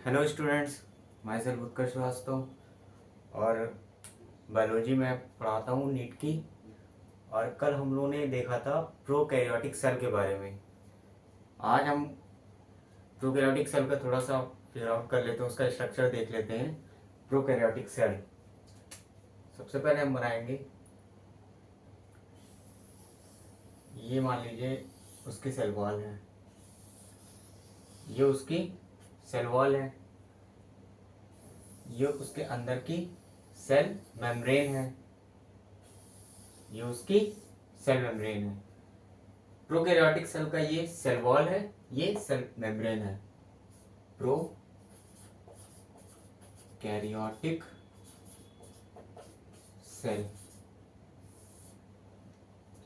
Hello students, my self उत्कर्ष श्रीवास्तव और biology में पढ़ाता हूँ नीट की। और कल हम लोगों ने देखा था प्रोकैरियोटिक सेल के बारे में। आज हम प्रोकैरियोटिक सेल का थोड़ा सा फिगर आउट कर लेते हैं, उसका स्ट्रक्चर देख लेते हैं। प्रोकैरियोटिक सेल सबसे पहले हम बनाएंगे, ये मान लीजिए उसकी सेल वॉल है, ये उसकी सेल वॉल है, ये उसके अंदर की सेल मेम्ब्रेन है, ये उसकी सेल मेम्ब्रेन है। प्रोकैरियोटिक सेल का ये सेल वॉल है, ये सेल मेम्ब्रेन है। प्रोकैरियोटिक सेल,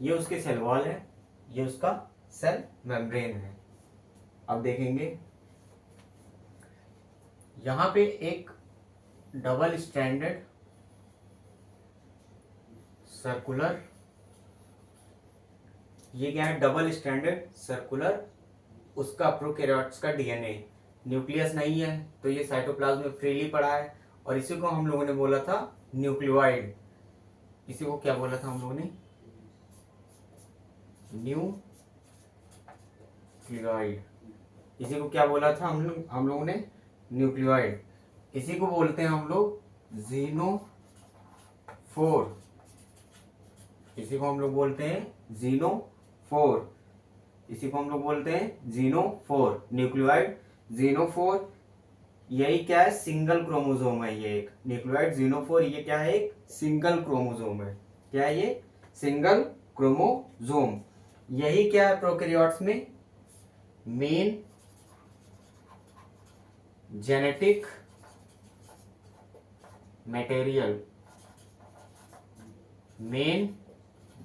ये उसकी सेल वॉल है, ये उसका सेल मेम्ब्रेन है। अब देखेंगे यहां पे एक डबल स्ट्रैंडेड सर्कुलर, ये क्या है, डबल स्ट्रैंडेड सर्कुलर उसका प्रोकैरियोट्स का डीएनए। न्यूक्लियस नहीं है तो ये साइटोप्लाज्म में फ्रीली पड़ा है, और इसी को हम लोगों ने बोला था न्यूक्लियोइड। इसी को क्या बोला था हम लोगों ने, न्यूक्लियोइड। इसी को क्या बोला था हम लोगों ने, न्यूक्लियोइड। इसी को बोलते हैं हम लोग जीनोफोर। इसी को हम लोग बोलते हैं जीनोफोर। इसी को हम लोग बोलते हैं जीनोफोर, न्यूक्लियोइड जीनोफोर। यही क्या है, सिंगल क्रोमोसोम है। ये एक न्यूक्लियोइड जीनोफोर, ये क्या है, एक सिंगल क्रोमोसोम है। क्या है ये, सिंगल क्रोमोसोम। यही क्या है प्रोकैरियोट्स में, main genetic material. Main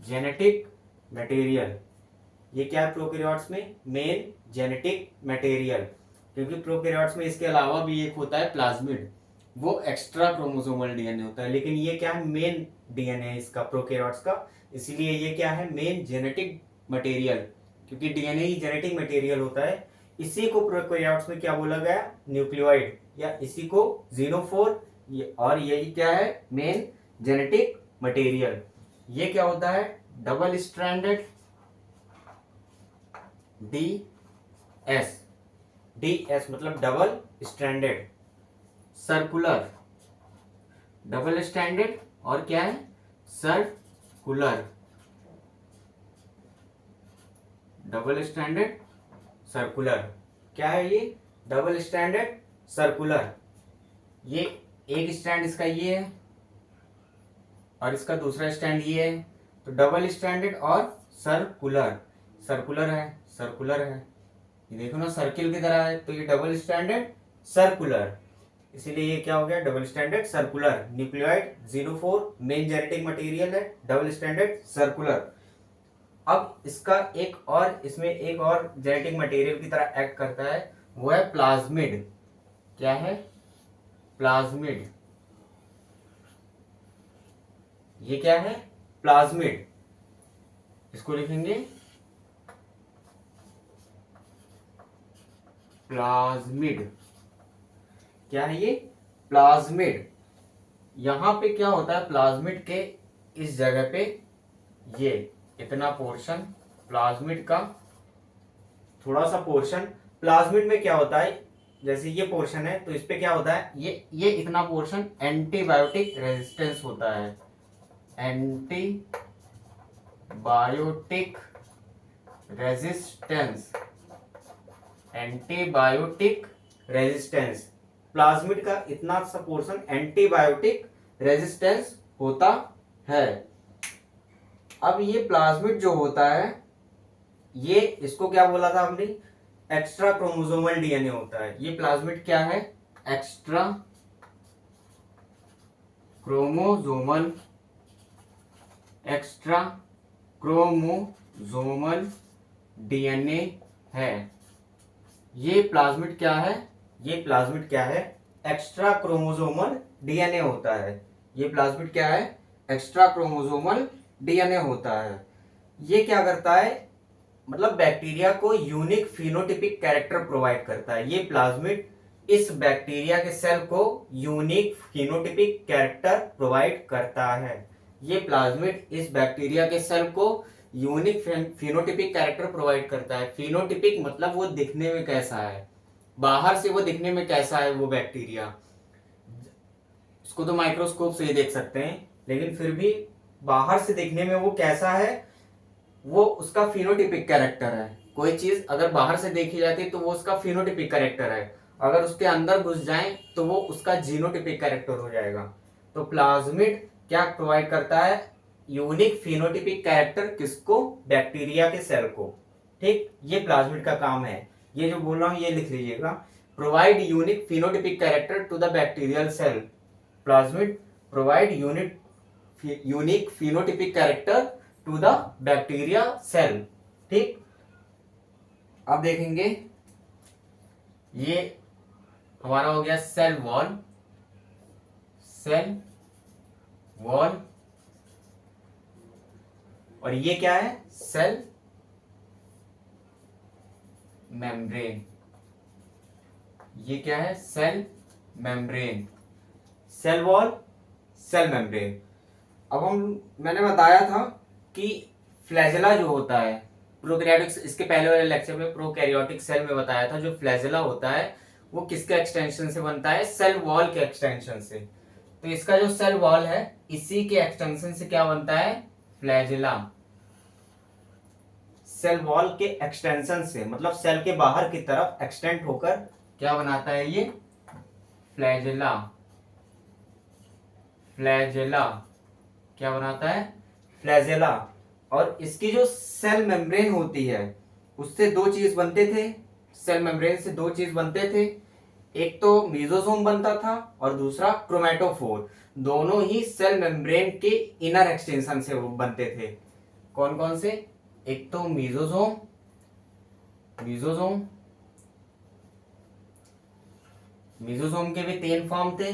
genetic material, ये क्या है प्रोकैरियोट्स में, मेन जेनेटिक मटेरियल। क्योंकि प्रोकैरियोट्स में इसके अलावा भी एक होता है प्लाज्मिड, वो एक्स्ट्रा क्रोमोसोमल डीएनए होता है, लेकिन ये क्या है, मेन डीएनए है इसका, प्रोकैरियोट्स का। इसलिए ये क्या है, मेन जेनेटिक मटेरियल, क्योंकि डीएनए ही जेनेटिक मटेरियल होता है। इसी को प्रोकैरियोट्स में क्या बोला गया, न्यूक्लियोइड, या इसी को जीनोफोर। और यही क्या है, मेन जेनेटिक मटेरियल। ये क्या होता है, double stranded D S. D S मतलब double stranded circular, double stranded और क्या है, सर्कुलर, डबल स्ट्रैंडेड सर्कुलर। क्या है ये, डबल स्ट्रैंडेड सर्कुलर। ये एक स्ट्रैंड इसका ये है और इसका दूसरा स्ट्रैंड ये है, तो डबल स्ट्रैंडेड और सर्कुलर। सर्कुलर है, सर्कुलर है, ये देखो ना सर्किल की तरह है, तो ये डबल स्ट्रैंडेड सर्कुलर। इसीलिए ये क्या हो गया, double stranded circular. Nucleoid genophore, main genetic material है, डबल स्ट्रैंडेड सर्कुलर। अब इसका एक और, इसमें एक और जेनेटिक मटेरियल की तरह एक्ट करता है, वो है प्लाज्मिड। क्या है, प्लाज्मिड। ये क्या है, प्लाज्मिड। इसको लिखेंगे प्लाज्मिड। क्या है ये, प्लाज्मिड। यहां पे क्या होता है, प्लाज्मिड के इस जगह पे ये इतना पोर्शन प्लाज्मिड का, थोड़ा सा पोर्शन प्लाज्मिड में क्या होता है, जैसे ये पोर्शन है तो इस पे क्या होता है, ये इतना पोर्शन एंटीबायोटिक रेजिस्टेंस होता है। Antibiotic resistance, antibiotic resistance. Plasmid का इतना सा पोर्शन एंटीबायोटिक रेजिस्टेंस होता है। अब ये प्लाज्मिड जो होता है, ये इसको क्या बोला था हमने, एक्स्ट्रा क्रोमोसोमल डीएनए होता है। ये प्लाज्मिड क्या है, extra chromosomal, extra chromosomal DNA है। ये प्लाज्मिड क्या है, ये प्लाज्मिड क्या है, एक्स्ट्रा क्रोमोसोमल डीएनए होता है। ये प्लाज्मिड क्या है, एक्स्ट्रा क्रोमोसोमल डीएनए होता है। ये क्या करता है, मतलब बैक्टीरिया को यूनिक फिनोटिपिक कैरेक्टर प्रोवाइड करता है। ये प्लाज्मिड इस बैक्टीरिया के सेल को यूनिक फिनोटिपिक कैरेक्टर प्रोवाइड करता है। ये प्लाज्मिड इस बैक्टीरिया के सेल को यूनिक फिनोटिपिक कैरेक्टर प्रोवाइड करता है। फिनोटिपिक मतलब वो दिखने में कैसा है, बाहर से वो दिखने में कैसा है वो बैक्टीरिया। उसको तो माइक्रोस्कोप से ही देख सकते हैं, लेकिन फिर भी बाहर से दिखने में वो कैसा है, वो उसका फिनोटिपिक कैरेक्टर है। कोई चीज अगर बाहर से देखी जाती है तो वो उसका फिनोटिपिक कैरेक्टर है, अगर उसके अंदर घुस जाए तो वो उसका जीनोटिपिक कैरेक्टर हो जाएगा। तो प्लाज्मिड क्या प्रोवाइड करता है, यूनिक फिनोटिपिक कैरेक्टर, किसको, बैक्टीरिया के सेल को। ठीक, ये प्लाज्मिड का काम है। ये जो बोल रहा हूं ये लिख लीजिएगा, provide unique phenotypic character to the bacterial cell. Plasmid provide unique phenotypic character to the bacteria cell. ठीक, अब देखेंगे ये हमारा हो गया सेल वॉल। सेल वॉल, और ये क्या है, सेल मेम्ब्रेन। ये क्या है, cell membrane. Cell wall, cell membrane. अब मैंने बताया था कि फ्लैजेला जो होता है प्रोकैरियोटिक, इसके पहले वाले लेक्चर में प्रोकैरियोटिक सेल में बताया था, जो फ्लैजेला होता है वो किसके एक्सटेंशन से बनता है, सेल वॉल के एक्सटेंशन से। तो इसका जो सेल वॉल है इसी के एक्सटेंशन से क्या बनता है, फ्लैजेला। सेल वॉल के एक्सटेंशन से मतलब सेल के बाहर की तरफ एक्सटेंड होकर क्या बनाता है ये, फ्लैजेला। फ्लैजेला क्या बनाता है, फ्लैजेला। और इसकी जो सेल मेम्ब्रेन होती है उससे दो चीज बनते थे, सेल मेम्ब्रेन से दो चीज बनते थे, एक तो मीजोसोम बनता था और दूसरा क्रोमेटोफोर। दोनों ही सेल मेम्ब्रेन के इनर एक्सटेंशन से वो बनते थे। कौन कौन से, एक तो मीजोसोम, मीजोसोम मीजोसोम के भी तीन फॉर्म थे,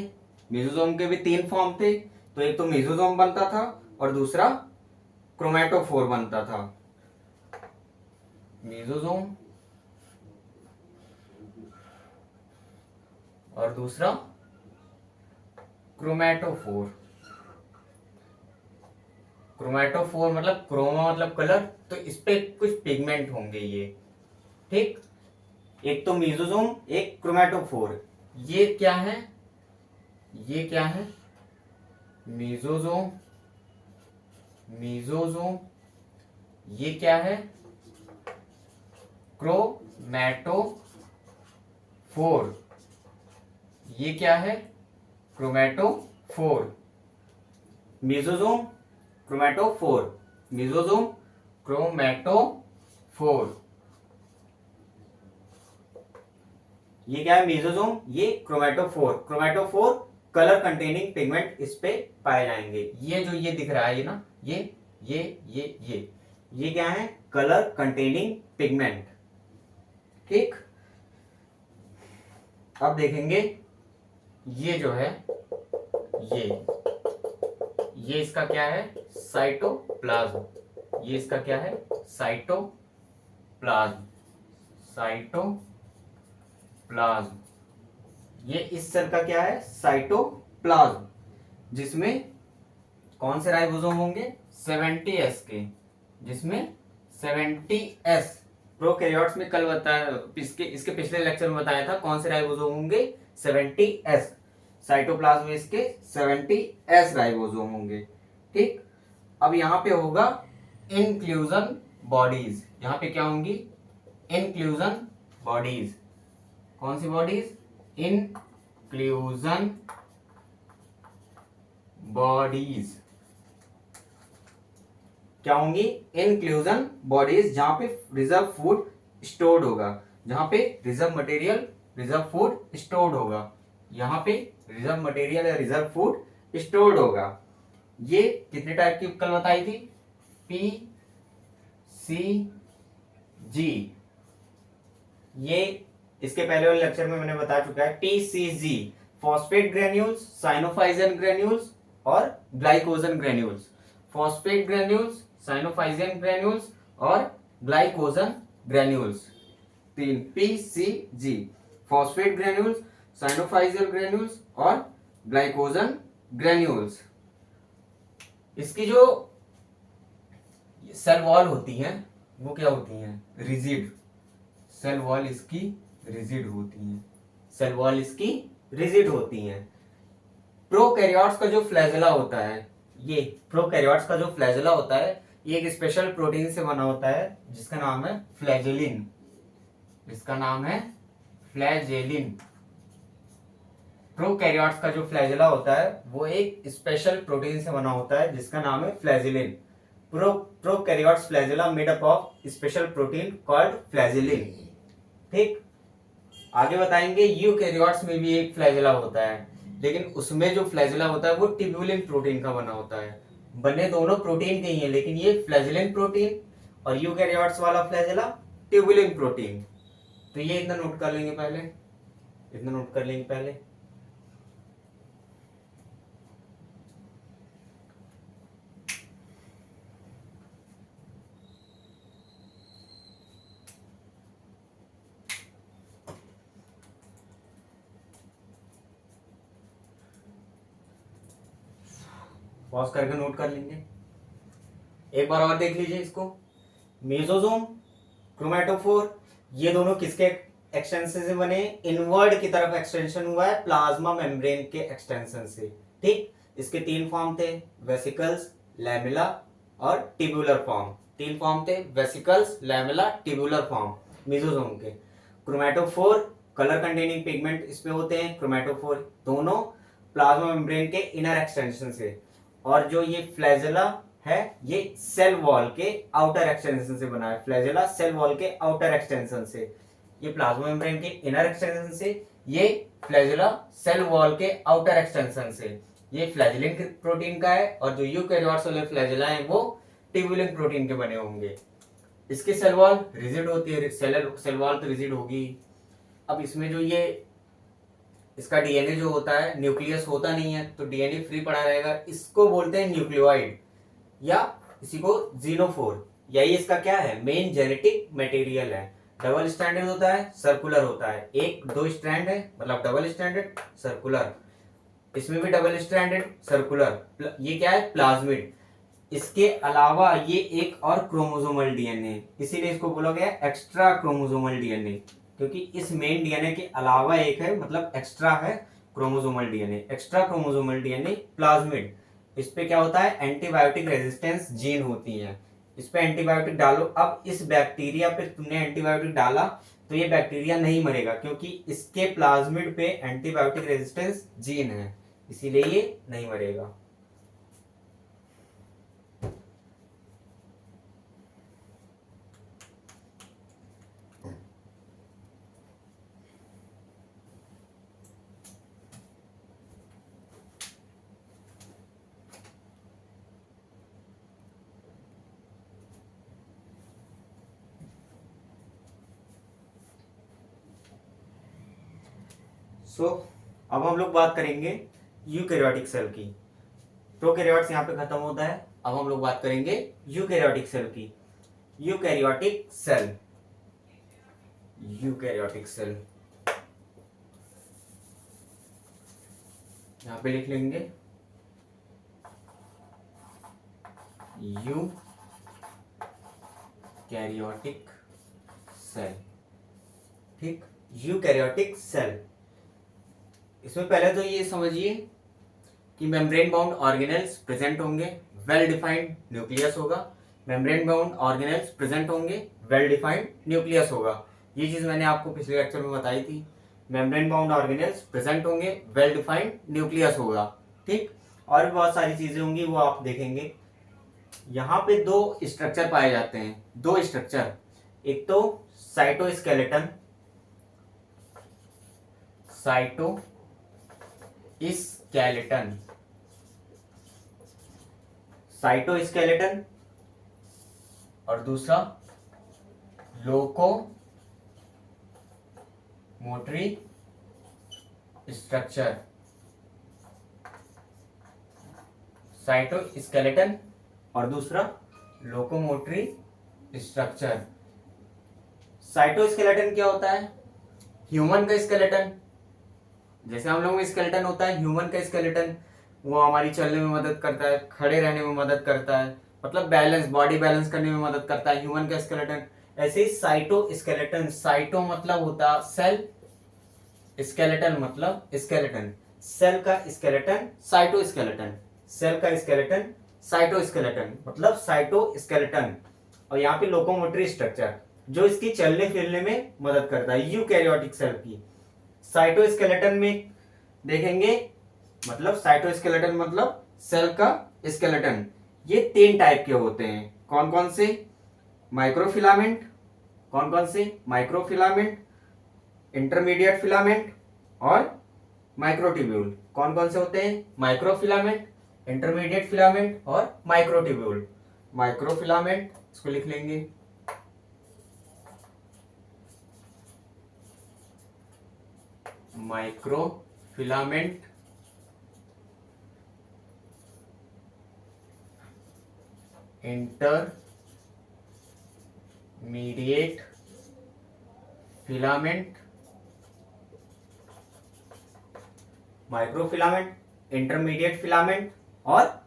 मीजोसोम के भी तीन फॉर्म थे। तो एक तो मीजोसोम बनता था और दूसरा क्रोमेटोफोर बनता था। मीजोसोम और दूसरा क्रोमेटोफोर। क्रोमेटोफोर मतलब क्रोमा मतलब कलर, तो इस पे कुछ पिगमेंट होंगे ये। ठीक, एक तो मीजोसोम एक क्रोमेटोफोर। ये क्या है, ये क्या है, मीजोसोम, मीजोसोम। ये क्या है, क्रोमेटोफोर। ये क्या है, chromatophore. Mesosome, chromatophore, mesosome, chromatophore. ये क्या है, मीजोसोम, ये chromatophore. Chromatophore colour containing pigment इस पे पाए जाएंगे। ये जो ये दिख रहा है ये ना, ये क्या है, कलर कंटेनिंग पिगमेंट। ठीक, अब देखेंगे ये जो है, ये इसका क्या है, साइटोप्लाज्म। ये इसका क्या है, साइटोप्लाज्म, साइटोप्लाज्म। ये इस सेल का क्या है, साइटोप्लाज्म, जिसमें कौन से राइबोसोम होंगे, 70S के, जिसमें 70S। प्रोकैरियोट्स में कल बताया, इसके पिछले लेक्चर में बताया था कौन से राइबोसोम होंगे, 70S। साइटोप्लाज्म में इसके 70S राइबोसोम होंगे। ठीक, अब यहां पे होगा इंक्लूजन बॉडीज। यहां पे क्या होंगी, इंक्लूजन बॉडीज। कौन सी बॉडीज, इंक्लूजन बॉडीज। क्या होंगी, इंक्लूजन बॉडीज, जहां पे रिजर्व फूड स्टोर्ड होगा, जहां पे reserve material, reserve food stored होगा, यहां पे रिजर्व मटेरियल या रिजर्व फूड स्टोर्ड होगा। ये कितने टाइप की कल बताई थी, PCG। ये इसके पहले वाले लेक्चर में मैंने बता चुका है, PCG, phosphate granules, cyanophycean granules और glycogen granules. Phosphate granules, cyanophycean granules और ग्लाइकोजन ग्रेन्यूल्स, तीन PCG। Phosphate granules, cyanophycean granules और ग्लाइकोजन ग्रेन्यूल्स। इसकी जो सेल वॉल होती है वो क्या होती है, रिजिड। सेल वॉल इसकी रिजिड होती है, सेल वॉल इसकी रिजिड होती है। प्रोकैरियोट्स का जो फ्लैजेला होता है, ये प्रोकैरियोट्स का जो फ्लैजेला होता है ये एक स्पेशल प्रोटीन से बना होता है जिसका नाम है फ्लैजेलिन। इसका नाम है फ्लैजेलिन। प्रोकैरियोट्स का जो फ्लैजेला होता है वो एक स्पेशल प्रोटीन से बना होता है जिसका नाम है flagellin. Prokaryotes flagella made up of special protein called flagellin. ठीक, आगे बताएंगे यूकैरियोट्स में भी एक फ्लैजेला होता है, लेकिन उसमें जो फ्लैजेला होता है वो ट्यूबुलिन प्रोटीन का बना होता है। बने दोनों प्रोटीन के ही है, लेकिन ये फ्लैजेलिन प्रोटीन और यूकैरियोट्स वाला फ्लैजेला ट्यूबुलिन प्रोटीन। तो ये इतना नोट कर लेंगे पहले, इतना नोट कर लेंगे पहले। पॉज करके नोट कर लेंगे। एक बार और देख लीजिए इसको। मेसोसोम, क्रोमैटोफोर, ये दोनों किसके एक्सटेंशन से बने, इनवर्ड की तरफ एक्सटेंशन हुआ है प्लाज्मा मेम्ब्रेन के एक्सटेंशन से। ठीक, इसके तीन फॉर्म थे, वेसिकल्स, लैमेला और ट्यूबुलर फॉर्म। तीन फॉर्म थे, vesicles, lamella, tubular form mesosome के। क्रोमैटोफोर, कलर कंटेनिंग पिगमेंट इसमें होते हैं। क्रोमैटोफोर दोनों प्लाज्मा मेम्ब्रेन के इनर एक्सटेंशन से, और जो ये फ्लैजेला है ये सेल वॉल के आउटर एक्सटेंशन से बना है। फ्लैजेला सेल वॉल के आउटर एक्सटेंशन से, ये प्लाज्मा मेम्ब्रेन के इनर एक्सटेंशन से, ये फ्लैजेला सेल वॉल के आउटर एक्सटेंशन से। ये फ्लैजेलिन प्रोटीन का है, और जो यूकैरियोट्स वाले फ्लैजेला है वो ट्यूबुलिन प्रोटीन के बने होंगे। इसकी सेल वॉल रिजिड होती है, सेल वॉल तो रिजिड होगी। अब इसमें जो ये इसका डीएनए जो होता है, न्यूक्लियस होता नहीं है तो डीएनए फ्री पड़ा रहेगा, इसको बोलते हैं न्यूक्लियोइड या इसी को जीनोफोर। यही इसका क्या है, मेन जेनेटिक मटेरियल है। डबल स्टैंडर्ड होता है, सर्कुलर होता है, एक दो स्ट्रैंड है मतलब डबल स्टैंडर्ड सर्कुलर। इसमें भी डबल स्टैंडर्ड सर्कुलर। ये क्या है, प्लाज्मिड। इसके अलावा ये एक और क्रोमोसोमल डीएनए, इसीलिए इसको बोला गया एक्स्ट्रा क्रोमोसोमल डीएनए, क्योंकि इस मेन डीएनए के अलावा एक है, मतलब एक्स्ट्रा है chromosomal DNA. Extra chromosomal DNA plasmid. इस पे क्या होता है, एंटीबायोटिक रेजिस्टेंस जीन होती है। इस पे एंटीबायोटिक डालो। अब इस बैक्टीरिया पे तुमने एंटीबायोटिक डाला तो ये बैक्टीरिया नहीं मरेगा, क्योंकि इसके प्लाज्मिड पे एंटीबायोटिक रेजिस्टेंस जीन है, इसीलिए ये नहीं मरेगा। अब हम लोग बात करेंगे यूकैरियोटिक सेल की। प्रोकैरियोट्स यहाँ पे खत्म होता है, अब हम लोग बात करेंगे यूकैरियोटिक सेल की। यूकैरियोटिक सेल, यूकैरियोटिक सेल यहाँ पे लिख लेंगे, यूकैरियोटिक सेल। ठीक, यूकैरियोटिक सेल। इसमें पहले तो ये समझिए कि मेम्ब्रेन बाउंड ऑर्गेनेल्स प्रेजेंट होंगे, वेल डिफाइंड न्यूक्लियस होगा। मेम्ब्रेन बाउंड ऑर्गेनेल्स प्रेजेंट होंगे, वेल डिफाइंड न्यूक्लियस होगा। ये चीज मैंने आपको पिछले लेक्चर में बताई थी। मेम्ब्रेन बाउंड ऑर्गेनेल्स प्रेजेंट होंगे, वेल डिफाइंड न्यूक्लियस होगा। ठीक, और भी बहुत सारी चीजें होंगी वो आप देखेंगे। यहाँ पे दो स्ट्रक्चर पाए जाते हैं, दो स्ट्रक्चर। एक तो साइटोस्केलेटन, साइटोस्केलेटन, साइटोस्केलेटन, और दूसरा लोकोमोटरी स्ट्रक्चर। साइटोस्केलेटन और दूसरा लोकोमोटरी स्ट्रक्चर। साइटोस्केलेटन क्या होता है, ह्यूमन का स्केलेटन, जैसे हम लोगों में स्केलेटन होता है, ह्यूमन का स्केलेटन, वो हमारी चलने में मदद करता है, खड़े रहने में मदद करता है, मतलब बैलेंस, बॉडी बैलेंस करने में मदद करता है ह्यूमन का स्केलेटन। ऐसे ही साइटो स्केलेटन, साइटो मतलब होता सेल, स्केलेटन मतलब स्केलेटन, सेल का स्केलेटन साइटो स्केलेटन, सेल का स्केलेटन साइटो स्केलेटन मतलब साइटो स्केलेटन। और यहाँ पे लोकोमोटरी स्ट्रक्चर जो इसकी चलने फिरने में मदद करता है, यूकैरियोटिक सेल की। साइटोस्केलेटन में देखेंगे, मतलब साइटोस्केलेटन मतलब सेल का स्केलेटन, ये 3 टाइप के होते हैं। कौन कौन से? माइक्रोफिलामेंट, कौन कौन से? माइक्रोफिलामेंट, इंटरमीडिएट फिलामेंट और माइक्रोट्यूब्यूल। कौन कौन से होते हैं? माइक्रोफिलामेंट, इंटरमीडिएट फिलामेंट और माइक्रोट्यूब्यूल। माइक्रोफिलामेंट इसको लिख लेंगे, microfilament, intermediate filament, microfilament, intermediate filament और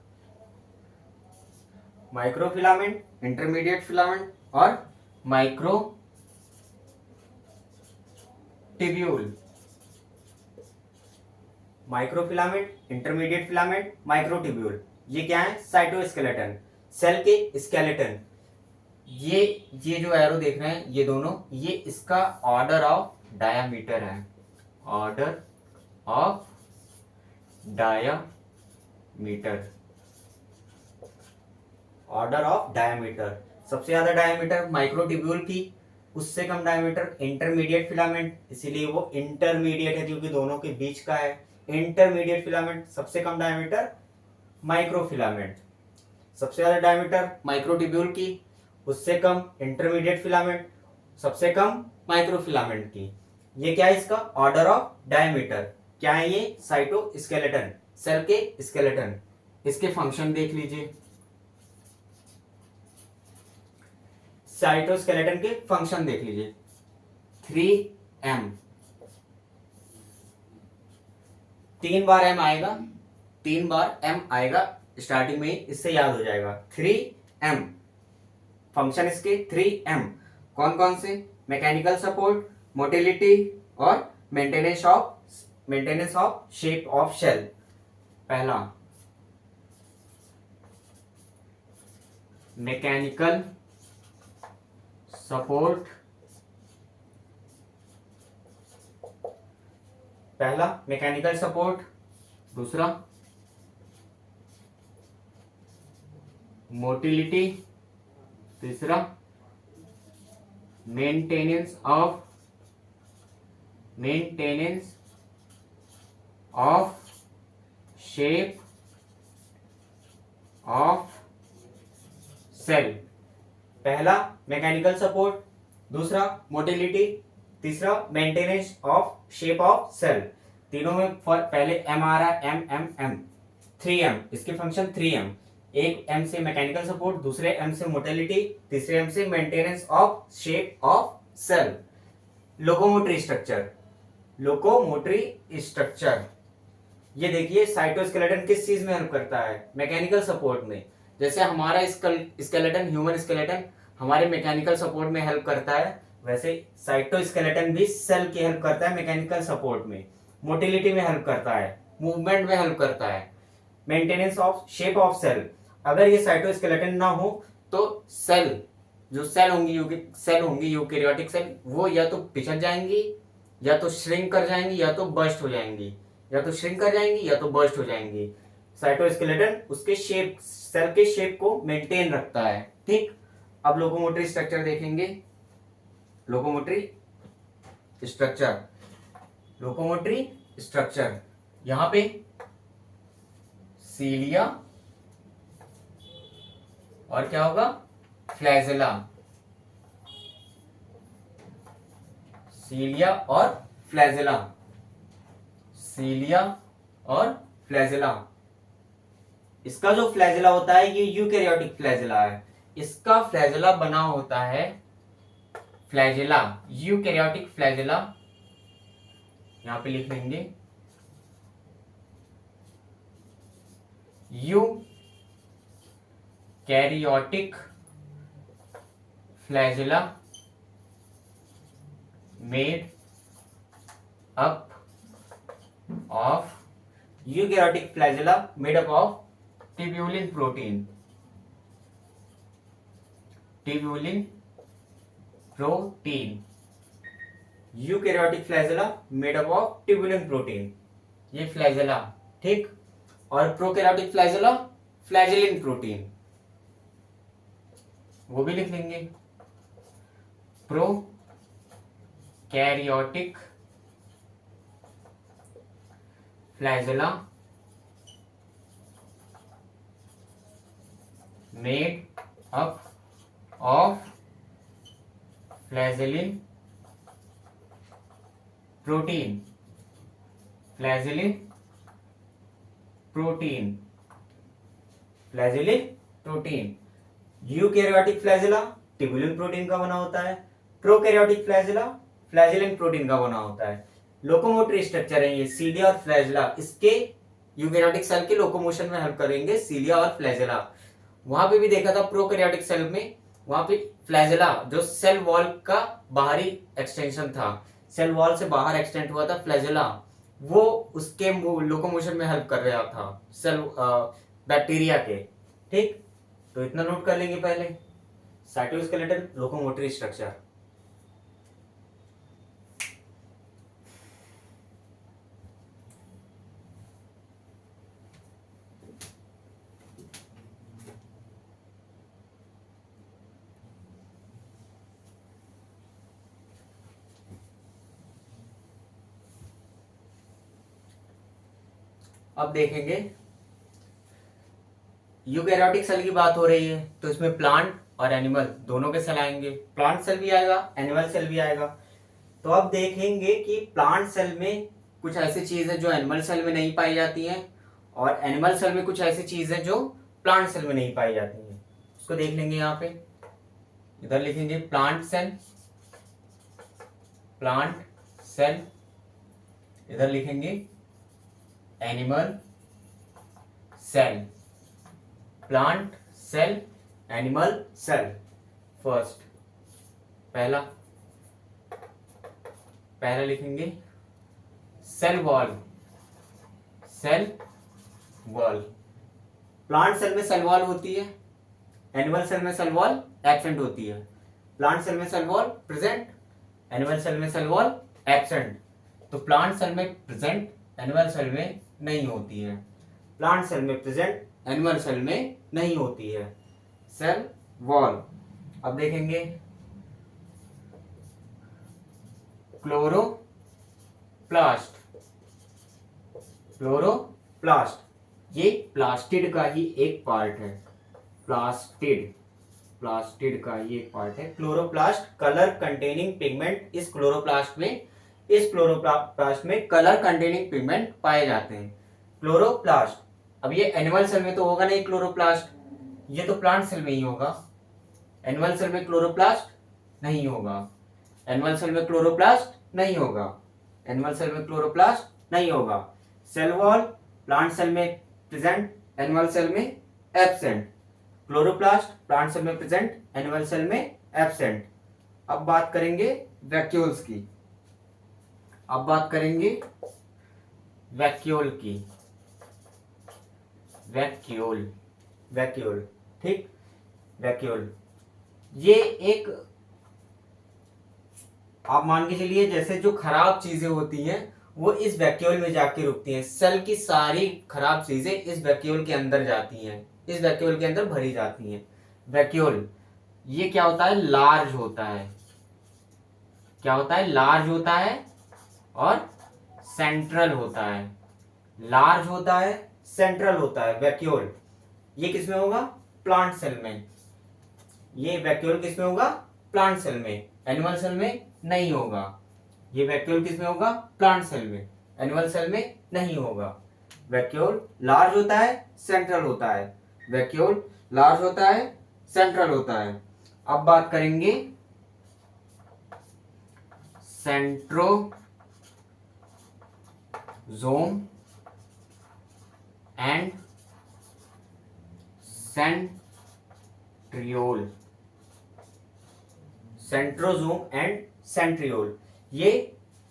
माइक्रोफिलामेंट, इंटरमीडिएट फिलामेंट और micro tubule. Microfilament, intermediate filament, microtubule, ये क्या है? साइटोस्केलेटन, सेल के स्केलेटन। ये जो एरो देख रहे हैं, ये दोनों, ये इसका ऑर्डर ऑफ डायामीटर है, order of diameter, order of diameter. सबसे ज्यादा डायामीटर माइक्रोट्यूब्यूल की, उससे कम डायमीटर इंटरमीडिएट फिलामेंट, इसीलिए वो इंटरमीडिएट है क्योंकि दोनों के बीच का है। इंटरमीडिएट फिलामेंट, सबसे कम डायमीटर माइक्रोफिलामेंट, सबसे ज्यादा डायमीटर माइक्रोट्यूब्यूल की, उससे कम इंटरमीडिएट फिलामेंट, सबसे कम माइक्रोफिलामेंट की। ये क्या है? इसका ऑर्डर ऑफ डायमीटर। क्या है ये? साइटोस्केलेटन, सेल के स्केलेटन। इसके फंक्शन देख लीजिए, साइटोस्केलेटन के फंक्शन देख लीजिए। 3M, 3 बार M आएगा, 3 बार M आएगा स्टार्टिंग में ही, इससे याद हो जाएगा। 3M फंक्शन इसके 3M। कौन कौन से? मैकेनिकल सपोर्ट, मोटिलिटी और maintenance of shape of cell. पहला मैकेनिकल सपोर्ट, पहला मैकेनिकल सपोर्ट, दूसरा मोटिलिटी, तीसरा maintenance of shape of cell. पहला मैकेनिकल सपोर्ट, दूसरा मोटिलिटी, तीसरा maintenance of shape of cell. तीनों में पहले एम आ रहा है, एम एम एम, 3M, इसके फंक्शन 3M। एक M से मैकेनिकल सपोर्ट, दूसरे M से मोटिलिटी, तीसरे M से maintenance of shape of cell. Locomotory structure, locomotory structure, ये देखिए साइटोस्केलेटन किस चीज में हेल्प करता है? मैकेनिकल सपोर्ट में। जैसे हमारा स्केलेटन, ह्यूमन स्केलेटन हमारे मैकेनिकल सपोर्ट में हेल्प करता है, वैसे साइटोस्केलेटन भी सेल की हेल्प करता है मैकेनिकल सपोर्ट में, मोटिलिटी में हेल्प करता है, मूवमेंट में हेल्प करता है, maintenance of shape of cell. अगर ये साइटोस्केलेटन ना हो तो सेल, जो सेल होंगी यूकैरियोटिक सेल, वो या तो पिछड़ जाएंगी, या तो श्रिंक कर जाएंगी, या तो बर्स्ट हो जाएंगी, या तो श्रिंक कर जाएंगी या तो बर्स्ट हो जाएंगी। साइटोस्केलेटन उसके शेप, सेल के शेप को मेंटेन रखता है। ठीक, अब लोकोमोटरी स्ट्रक्चर देखेंगे। लोकोमोटरी स्ट्रक्चर, लोकोमोटरी स्ट्रक्चर, यहां पे सीलिया और क्या होगा? फ्लैजेला, सीलिया और फ्लैजेला, सीलिया और फ्लैजेला। इसका जो फ्लैजेला होता है ये यूकैरियोटिक फ्लैजेला है, इसका फ्लैजेला बना होता है, फ्लैजेला, यूकैरियोटिक फ्लैजेला, यहां पे लिख लेंगे eukaryotic flagella made up of eukaryotic flagella made up of tubulin protein eukaryotic flagella made up of tubulin protein, ये फ्लैजेला, ठीक। और प्रोकैरियोटिक फ्लैजेला फ्लैजेलिन प्रोटीन, वो भी लिख लेंगे। Prokaryotic flagella made up of flagellin protein, flagellin protein, flagellin protein. Eukaryotic flagella tubulin protein का बना होता है, प्रोकैरियोटिक फ्लैजेला फ्लैजेलिन प्रोटीन का बना होता है। लोकोमोटरी स्ट्रक्चर है ये सीलिया और फ्लैजेला, इसके यूकैरियोटिक सेल के लोकोमोशन में हेल्प करेंगे सीलिया और फ्लैजेला। वहां पे भी देखा था प्रोकैरियोटिक सेल में, वहां पे फ्लैजेला जो सेल वॉल का बाहरी एक्सटेंशन था, सेल वॉल से बाहर एक्सटेंड हुआ था फ्लैजेला, वो उसके लोकोमोशन में हेल्प कर रहा था सेल बैक्टीरिया के, ठीक। तो इतना नोट कर लेंगे पहले, साइटोस्केलेटन लोकोमोटरी स्ट्रक्चर। अब देखेंगे यूकैरियोटिक सेल की बात हो रही है तो इसमें प्लांट और एनिमल दोनों के सेल आएंगे, प्लांट सेल भी आएगा, एनिमल सेल भी आएगा। तो अब देखेंगे कि प्लांट सेल में कुछ ऐसी चीज है जो एनिमल सेल में नहीं पाई जाती है, और एनिमल सेल में कुछ ऐसी चीज है जो प्लांट सेल में नहीं पाई जाती है। उसको देख लेंगे, यहाँ पे इधर लिखेंगे प्लांट सेल, प्लांट सेल, इधर लिखेंगे animal cell, plant cell, animal cell. First पहला लिखेंगे cell wall, cell wall. Plant cell में सेल वॉल होती है, एनिमल सेल में सेल वॉल एब्सेंट होती है। प्लांट सेल में cell wall present, animal cell में सेल वॉल एब्सेंट। तो प्लांट सेल में प्रेजेंट, एनिमल सेल में नहीं होती है, प्लांट सेल में प्रेजेंट, एनिमल सेल में नहीं होती है सेल वॉल। अब देखेंगे क्लोरोप्लास्ट, क्लोरोप्लास्ट ये प्लास्टिड का ही एक पार्ट है, प्लास्टिड का ये एक पार्ट है। क्लोरोप्लास्ट कलर कंटेनिंग पिगमेंट, इस क्लोरोप्लास्ट में कलर कंटेनिंग पिगमेंट पाए जाते हैं। क्लोरोप्लास्ट, अब ये एनिमल सेल में तो होगा नहीं क्लोरोप्लास्ट, ये तो प्लांट सेल में ही होगा। एनिमल सेल में क्लोरोप्लास्ट नहीं होगा, एनिमल सेल में क्लोरोप्लास्ट नहीं होगा, एनिमल सेल में क्लोरोप्लास्ट नहीं होगा। सेल वॉल प्लांट सेल में प्रेजेंट, एनिमल सेल में एब्सेंट। क्लोरोप्लास्ट प्लांट सेल में प्रेजेंट, एनिमल सेल में एब्सेंट। अब बात करेंगे वैक्यूल्स की, अब बात करेंगे वैक्यूल की, वैक्यूल, ठीक। वैक्यूल ये एक, आप मान के चलिए जैसे जो खराब चीजें होती हैं वो इस वैक्यूल में जाके रुकती हैं। सेल की सारी खराब चीजें इस वैक्यूल के अंदर जाती हैं, इस वैक्यूल के अंदर भरी जाती हैं। वैक्यूल ये क्या होता है, लार्ज होता है, क्या होता है, लार्ज होता है और सेंट्रल होता है, लार्ज होता है, सेंट्रल होता है वैक्यूल। ये किसमें होगा, प्लांट सेल में। ये वैक्यूल किसमें होगा, प्लांट सेल में, एनिमल सेल में नहीं होगा। ये वैक्यूल किसमें होगा, प्लांट सेल में, एनिमल सेल में नहीं होगा। वैक्यूल लार्ज होता है, सेंट्रल होता है, वैक्यूल लार्ज होता है, सेंट्रल होता है। अब बात करेंगे centrosome and centriole, centrosome and centriole. ये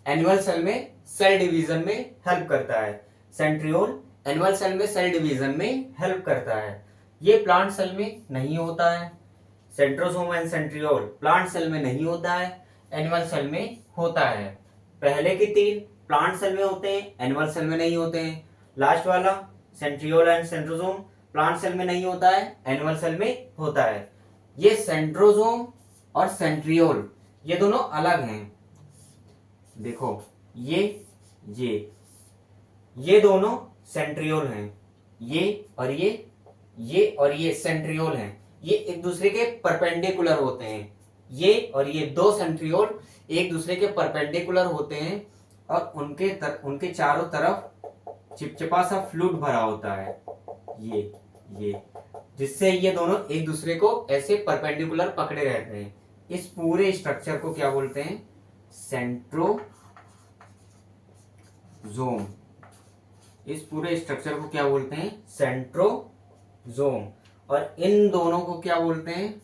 एनिमल सेल में सेल डिवीजन में हेल्प करता है। सेंट्रियोल एनिमल सेल में सेल डिवीजन में हेल्प करता है। ये प्लांट सेल में नहीं होता है। Centrosome and centriole plant cell में नहीं होता है, एनिमल सेल में होता है। पहले के तीन प्लांट सेल में होते हैं, एनिमल सेल में नहीं होते हैं। लास्ट वाला centriole and centrosome plant cell में नहीं होता है, एनिमल सेल में होता है। ये सेंट्रोजोम और सेंट्रियोल ये दोनों अलग हैं। देखो ये दोनों सेंट्रियोल हैं। ये और ये सेंट्रियोल हैं। ये एक दूसरे के परपेंडिकुलर होते हैं। ये और ये दो सेंट्रियोल एक दूसरे के परपेंडिकुलर होते हैं और उनके चारों तरफ चिपचिपा सा फ्लूइड भरा होता है। ये जिससे ये दोनों एक दूसरे को ऐसे परपेंडिकुलर पकड़े रहते हैं। इस पूरे स्ट्रक्चर को क्या बोलते हैं? सेंट्रोजोम। इस पूरे स्ट्रक्चर को क्या बोलते हैं? सेंट्रोजोम। और इन दोनों को क्या बोलते हैं?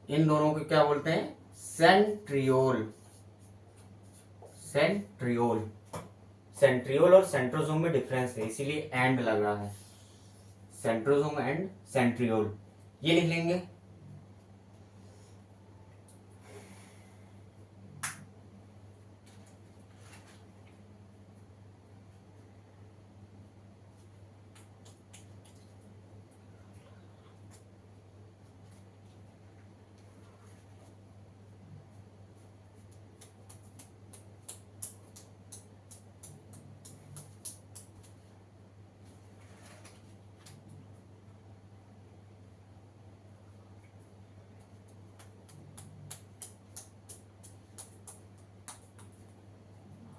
इन दोनों को क्या बोलते हैं? सेंट्रियोल। सेंट्रियोल और सेंट्रोजोम में डिफरेंस है, इसीलिए एंड लग रहा है। सेंट्रोजोम एंड सेंट्रियोल ये लिख लेंगे।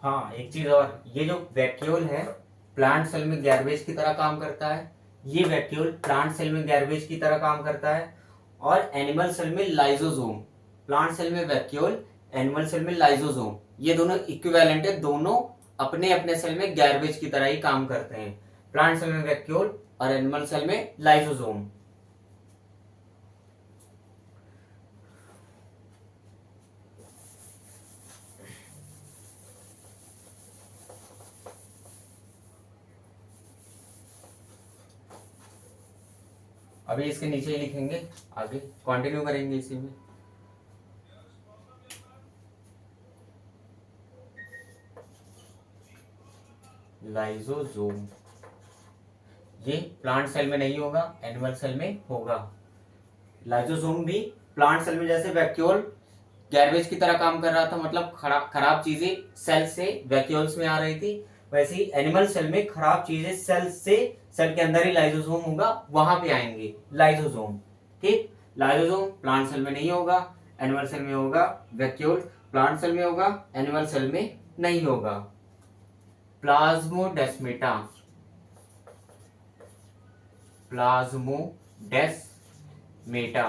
हाँ, एक चीज और, ये जो वैक्यूल है प्लांट सेल में गैरबेज की तरह काम करता है। ये वैक्यूल प्लांट सेल में गैरबेज की तरह काम करता है। और एनिमल सेल में लाइजोसोम। प्लांट सेल में वैक्यूल, एनिमल सेल में लाइजोसोम, ये दोनों इक्विवेलेंट है। दोनों अपने अपने सेल में गैरबेज की तरह ही काम करते हैं। प्लांट सेल में वैक्यूल और एनिमल सेल में लाइजोसोम। अभी इसके नीचे ही लिखेंगे, आगे कंटिन्यू करेंगे इसी में। लाइजोसोम ये प्लांट सेल में नहीं होगा, एनिमल सेल में होगा। लाइजोसोम भी प्लांट सेल में जैसे वैक्यूल गैरबेज की तरह काम कर रहा था, मतलब खराब चीजें सेल से वैक्यूल्स में आ रही थी, वैसे ही एनिमल सेल में खराब चीजें सेल से, सेल के अंदर ही लाइजोसोम होगा, वहां पे आएंगे लाइजोसोम। ठीक, लाइजोसोम प्लांट सेल में नहीं होगा, एनिमल सेल में होगा। वैक्यूल प्लांट सेल में होगा, एनिमल सेल में नहीं होगा। Plasmodesmata, plasmodesmata,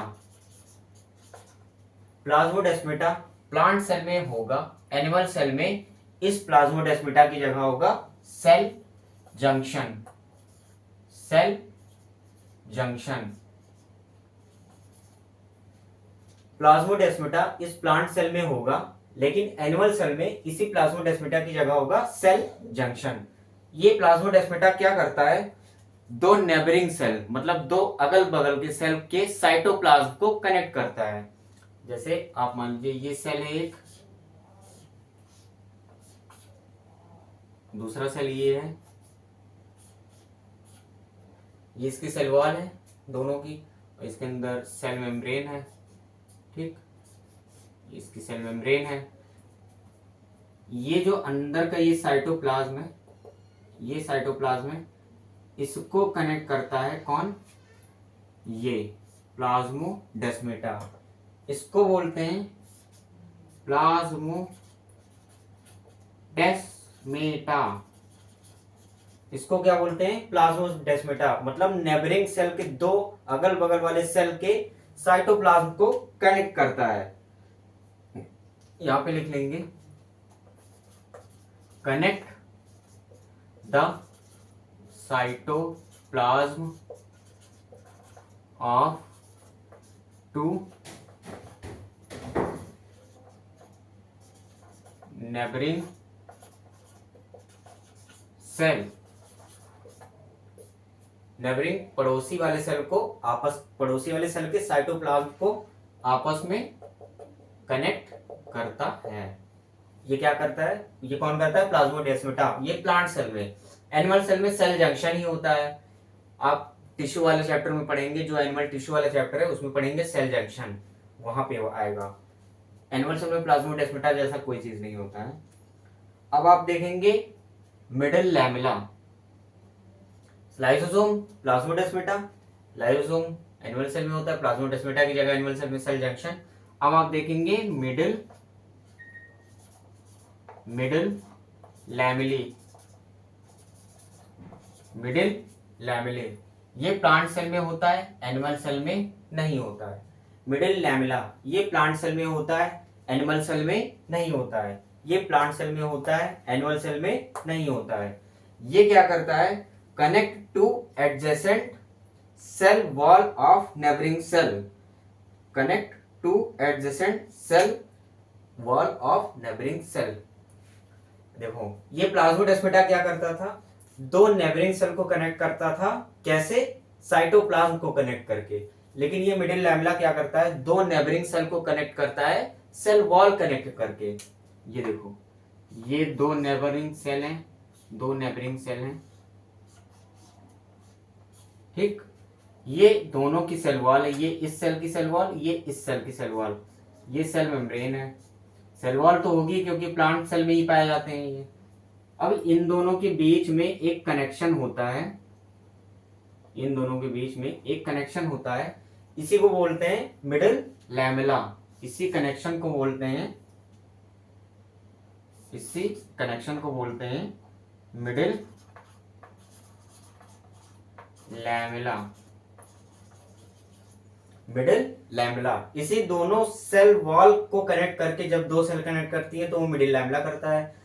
plasmodesmata plant cell में होगा, एनिमल सेल में इस प्लाज्मोडेस्माटा की जगह होगा cell junction. Cell junction, plasmodesmata इस प्लांट सेल में होगा, लेकिन एनिमल सेल में इसी प्लाज्मोडेस्माटा की जगह होगा सेल जंक्शन। ये प्लाज्मोडेस्माटा क्या करता है? दो नेबरिंग सेल, मतलब दो अगल बगल के सेल के साइटोप्लाज्म को कनेक्ट करता है। जैसे आप मान लीजिए ये सेल है एक, दूसरा सेल ये है, ये इसकी सेल वॉल है दोनों की, और इसके अंदर सेल मेम्ब्रेन है। ठीक, इसकी सेल मेम्ब्रेन है। ये जो अंदर का ये साइटोप्लाज्म है, ये साइटोप्लाज्म है, इसको कनेक्ट करता है कौन? ये प्लाज्मोडेस्माटा। इसको बोलते हैं प्लाज्मोडेस्माटा। इसको क्या बोलते हैं? प्लाज्मोडेस्माटा, मतलब नेबरिंग सेल के दो अगल बगल वाले सेल के साइटोप्लाज्म को कनेक्ट करता है। यहां पे लिख लेंगे connect the cytoplasm of two neighbouring cell, neighbouring पड़ोसी वाले सेल को पड़ोसी वाले सेल के साइटोप्लाज्म को आपस में कनेक्ट करता है। ये क्या करता है, ये कौन करता है, प्लाज्मोडेस्माटा। ये प्लांट सेल में, एनिमल सेल में सेल जंक्शन ही होता है। आप टिश्यू वाले चैप्टर में पढ़ेंगे, जो एनिमल टिश्यू वाला चैप्टर है उसमें पढ़ेंगे सेल जंक्शन, वहां पे आएगा। एनिमल सेल में प्लाज्मोडेस्माटा जैसा कोई चीज नहीं होता है। अब आप देखेंगे middle lamella, lysosome, plasmodesmata. Lysosome animal cell में होता है, प्लाज्मोडेस्माटा की जगह एनिमल सेल में सेल जंक्शन। अब आप देखेंगे मिडिल लैमेली, मिडिल लैमेले, ये प्लांट सेल में होता है, एनिमल सेल में नहीं होता है। मिडिल लैमेला ये प्लांट सेल में होता है, एनिमल सेल में नहीं होता है। ये प्लांट सेल में होता है, एनिमल सेल में नहीं होता है। ये क्या करता है, connect to adjacent cell wall of neighbouring cell, connect to adjacent cell wall of neighbouring cell. देखो ये प्लाज्मोडेस्माटा क्या करता था, दो नेबरिंग सेल को कनेक्ट करता था, कैसे, साइटोप्लाज्म को कनेक्ट करके। लेकिन ये मिडिल लैमेला क्या करता है, दो नेबरिंग सेल को कनेक्ट करता है सेल वॉल कनेक्ट करके। ये देखो ये दो नेबरिंग सेल हैं, दो नेबरिंग सेल हैं, ठीक। ये दोनों की सेल वॉल है, ये इस सेल की सेल वॉल, ये इस सेल की सेल वॉल। ये सेल मेम्ब्रेन है, सेल वॉल तो होगी क्योंकि प्लांट सेल में ही पाए जाते हैं ये। अब इन दोनों के बीच में एक कनेक्शन होता है, इन दोनों के बीच में एक कनेक्शन होता है, इसी को बोलते हैं मिडिल लैमेला। इसी कनेक्शन को बोलते हैं, इसी कनेक्शन को बोलते हैं मिडिल लैमेला, मिडिल लैमेला। इसी दोनों सेल वॉल को कनेक्ट करके, जब दो सेल कनेक्ट करती है तो वो मिडिल लैमेला करता है।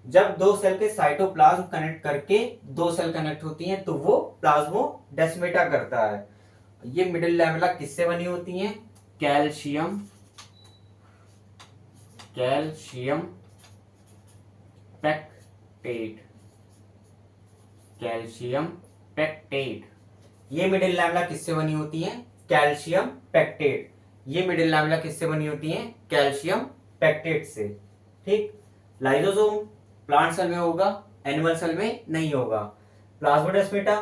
जब दो सेल के साइटोप्लाज्म कनेक्ट करके दो सेल कनेक्ट होती हैं तो वो प्लाज्मोडेस्माटा करता है। ये मिडिल लैमेला किससे बनी होती हैं, calcium, calcium pectate, calcium pectate. ये मिडिल लैमेला किससे बनी होती है, कैल्शियम पेक्टेट। ये मिडिल लैमेला किससे बनी होती है, कैल्शियम पेक्टेट से, ठीक। लाइसोसोम प्लांट सेल में होगा, एनिमल सेल में नहीं होगा। प्लाज्मोडेस्माटा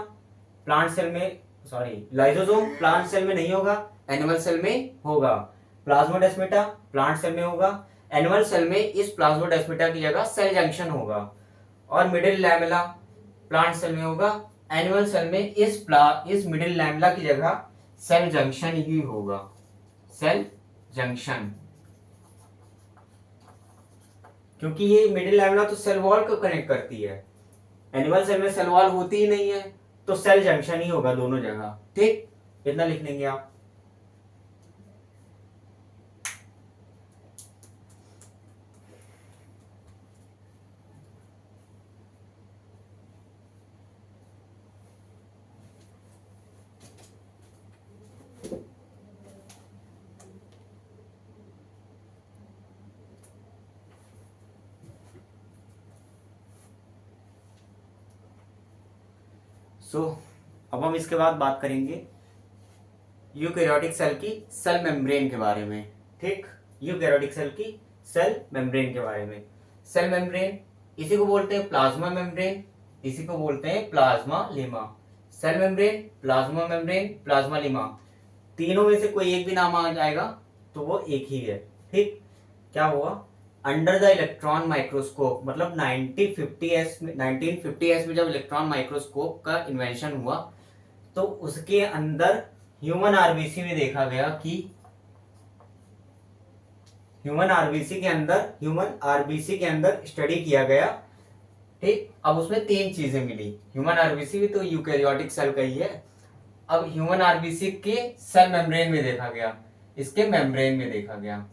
प्लांट सेल में, सॉरी, लाइसोसोम प्लांट सेल में नहीं होगा, एनिमल सेल में होगा। प्लाज्मोडेस्माटा प्लांट सेल में होगा, एनिमल सेल में इस प्लाज्मोडेस्माटा की जगह सेल जंक्शन होगा। और मिडिल लैमेला प्लांट सेल में होगा, एनिमल सेल में इस मिडिल लैमेला की जगह सेल जंक्शन ही होगा, सेल जंक्शन। क्योंकि ये मिडिल लैमेला तो सेल वॉल को कनेक्ट करती है, एनिमल सेल में सेल वॉल होती ही नहीं है, तो सेल जंक्शन ही होगा दोनों जगह, ठीक। इतना लिख लेंगे आप। अब हम इसके बाद बात करेंगे यूकैरियोटिक सेल की सेल मेम्ब्रेन के बारे में, ठीक। यूकैरियोटिक सेल की सेल मेम्ब्रेन के बारे में। सेल मेम्ब्रेन, इसी को बोलते हैं प्लाज्मा मेम्ब्रेन, इसी को बोलते हैं plasmalemma. Cell membrane, plasma membrane, plasmalemma, तीनों में से कोई एक भी नाम आ जाएगा तो वो एक ही है, ठीक। क्या हुआ, अंडर द इलेक्ट्रॉन माइक्रोस्कोप, मतलब 1950s में जब इलेक्ट्रॉन माइक्रोस्कोप का इन्वेंशन हुआ तो उसके अंदर ह्यूमन आरबीसी में देखा गया कि ह्यूमन आरबीसी के अंदर स्टडी किया गया, ठीक। अब उसमें तीन चीजें मिली। ह्यूमन आरबीसी भी तो यूकैरियोटिक सेल का ही है। अब ह्यूमन आरबीसी के सेल मेम्ब्रेन में देखा गया, इसके मेम्ब्रेन में देखा गया,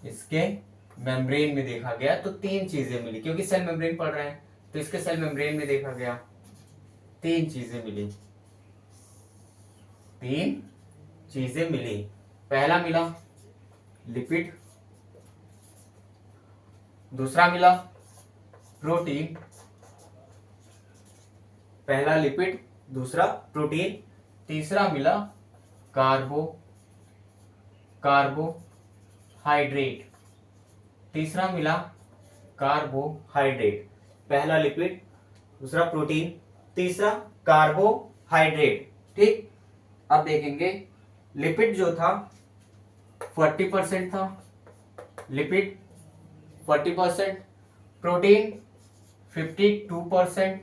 इसके मेम्ब्रेन में देखा गया, तो तीन चीजें मिली। क्योंकि सेल मेम्ब्रेन पढ़ रहे हैं तो इसके सेल मेम्ब्रेन में देखा गया, तीन चीजें मिली, तीन चीजें मिली। पहला मिला लिपिड, दूसरा मिला प्रोटीन, पहला लिपिड दूसरा प्रोटीन, तीसरा मिला कार्बोहाइड्रेट, तीसरा मिला कार्बोहाइड्रेट। पहला लिपिड दूसरा प्रोटीन तीसरा कार्बोहाइड्रेट। ठीक, अब देखेंगे लिपिड जो था 40% था, लिपिड 40%, प्रोटीन 52%,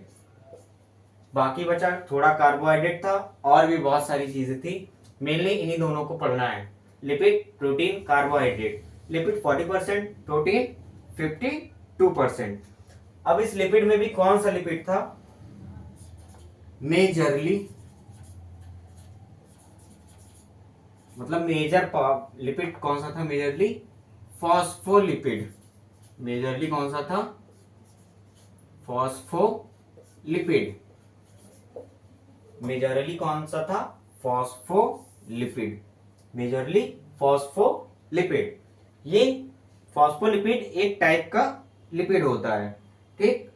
बाकी बचा थोड़ा कार्बोहाइड्रेट था और भी बहुत सारी चीजें थी। मेनली इन्हीं दोनों को पढ़ना है, lipid protein carbohydrate. Lipid 40%, protein 52%। अब इस लिपिड में भी कौन सा लिपिड था, मेजरली, मतलब मेजर लिपिड कौन सा था, मेजरली फॉस्फोलिपिड। मेजरली कौन सा था, फॉस्फोलिपिड। मेजरली कौन सा था, फॉस्फोलिपिड, मेजरली फॉस्फोलिपिड। ये फॉस्फोलिपिड एक टाइप का लिपिड होता है। ठीक,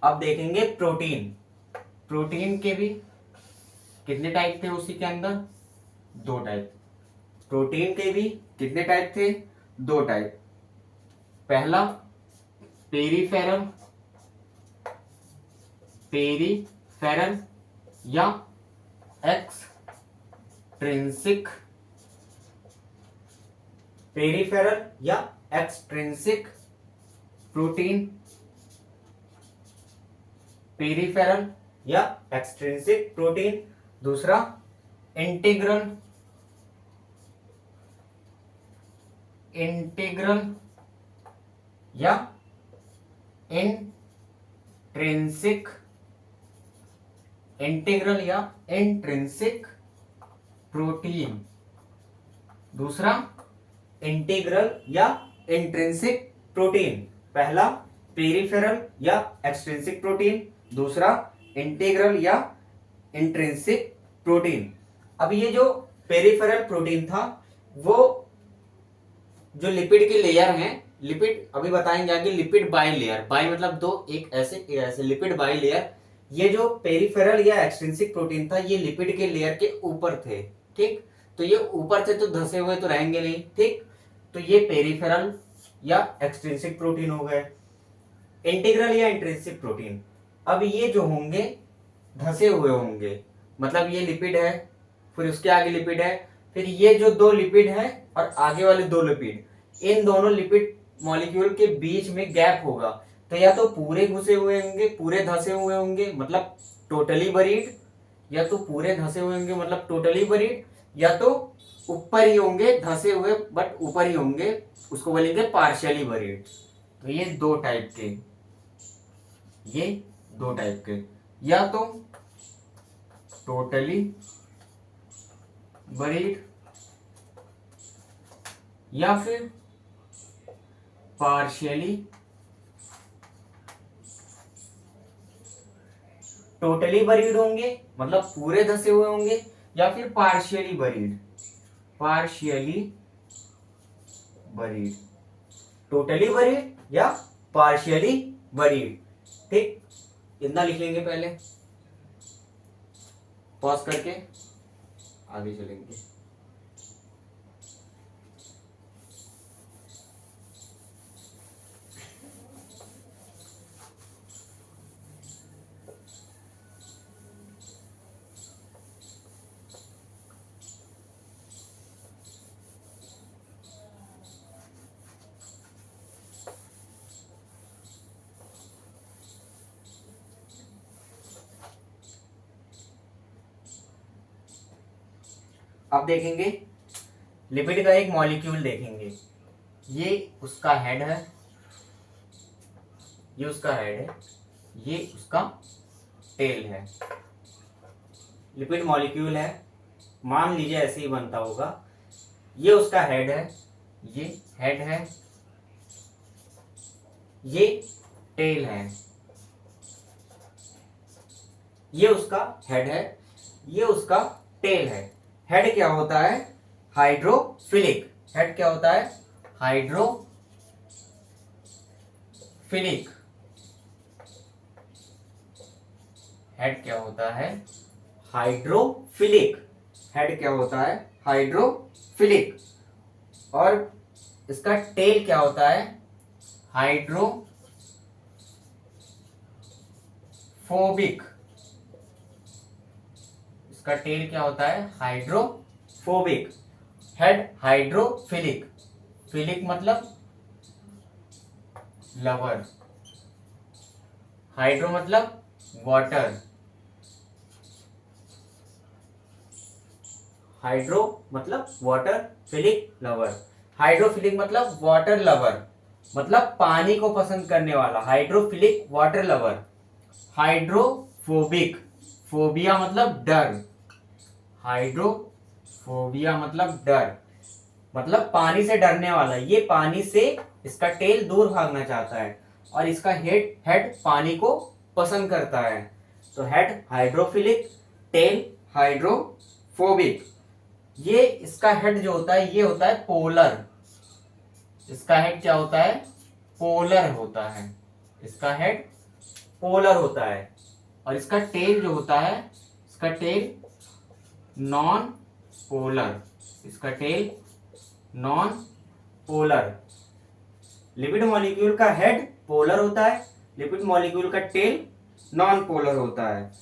अब देखेंगे प्रोटीन। प्रोटीन के भी कितने टाइप थे उसी के अंदर, 2 टाइप। प्रोटीन के भी कितने टाइप थे, 2 टाइप। पहला पेरीफेरल, पेरीफेरल या एक्सट्रिंसिक, पेरीफेरल या एक्सट्रिंसिक प्रोटीन, पेरीफेरल या एक्सट्रिंसिक प्रोटीन। दूसरा इंटीग्रल, इंटीग्रल या इंट्रिंसिक, इंटीग्रल या इंट्रिंसिक प्रोटीन। दूसरा इंटीग्रल या इंट्रिंसिक प्रोटीन। पहला पेरीफेरल या एक्सट्रिंसिक प्रोटीन, दूसरा इंटीग्रल या इंट्रिंसिक प्रोटीन। अब ये जो पेरीफेरल प्रोटीन था वो जो लिपिड के लेयर हैं, लिपिड अभी बताएंगे आगे, लिपिड बाई लेयर, बाई मतलब 2, एक ऐसे लिपिड बाई लेयर। ये जो पेरीफेरल या एक्सट्रिंसिक प्रोटीन था ये लिपिड के लेयर के ऊपर थे। ठीक, तो ये ऊपर थे तो धसे हुए तो रहेंगे नहीं। ठीक, तो ये पेरीफेरल या एक्सट्रिंसिक प्रोटीन हो गए। इंटीग्रल या इंट्रिंसिक प्रोटीन, अब ये जो होंगे धसे हुए होंगे, मतलब ये लिपिड है, फिर उसके आगे लिपिड है, फिर ये जो 2 लिपिड है और आगे वाले 2 लिपिड, इन दोनों लिपिड मॉलिक्यूल के बीच में गैप होगा। तो या तो पूरे घुसे हुए होंगे, पूरे धसे हुए होंगे मतलब टोटली बरीड, या तो पूरे धसे हुए होंगे मतलब टोटली बरीड, या तो ऊपर ही होंगे धसे हुए बट ऊपर ही होंगे, उसको बोलेंगे पार्शियली बरीड। तो ये 2 टाइप के, ये 2 टाइप के, या तो टोटली बरीड या फिर पार्शियली, टोटली बरीड होंगे मतलब पूरे धसे हुए होंगे, या फिर partially buried, partially buried, totally buried या पार्शियली बरीड। ठीक, इतना लिख लेंगे पहले, पॉज करके आगे चलेंगे। अब देखेंगे लिपिड का एक मॉलिक्यूल देखेंगे, ये उसका हेड है, ये उसका हेड है, ये उसका टेल है। लिपिड मॉलिक्यूल है, मान लीजिए ऐसे ही बनता होगा। ये उसका हेड है, ये हेड है, ये टेल है, ये उसका हेड है, ये उसका टेल है। हेड क्या होता है? हाइड्रोफिलिक। हेड क्या होता है? हाइड्रोफिलिक। हेड क्या होता है? हाइड्रोफिलिक। हेड क्या होता है? हाइड्रोफिलिक। और इसका टेल क्या होता है? हाइड्रोफोबिक। इसका टेल क्या होता है? हाइड्रोफोबिक। Head hydrophilic. फिलिक मतलब लवर। हाइड्रो मतलब वाटर। हाइड्रो मतलब वाटर, फिलिक लवर। हाइड्रोफिलिक मतलब वाटर लवर, मतलब पानी को पसंद करने वाला। Hydrophilic water lover. Hydrophobic, phobia मतलब डर। हाइड्रोफोबिया मतलब डर, मतलब पानी से डरने वाला। ये पानी से, इसका टेल दूर भागना चाहता है, और इसका हेड हेड पानी को पसंद करता है। तो हेड हाइड्रोफिलिक, टेल हाइड्रोफोबिक। ये इसका हेड जो होता है ये होता है पोलर। इसका हेड क्या होता है? पोलर होता है। इसका हेड पोलर होता है। और इसका टेल जो होता है, इसका टेल नॉन पोलर। इसका tail non polar. Lipid molecule का हेड पोलर होता है, लिपिड मॉलिक्यूल का टेल नॉन पोलर होता है।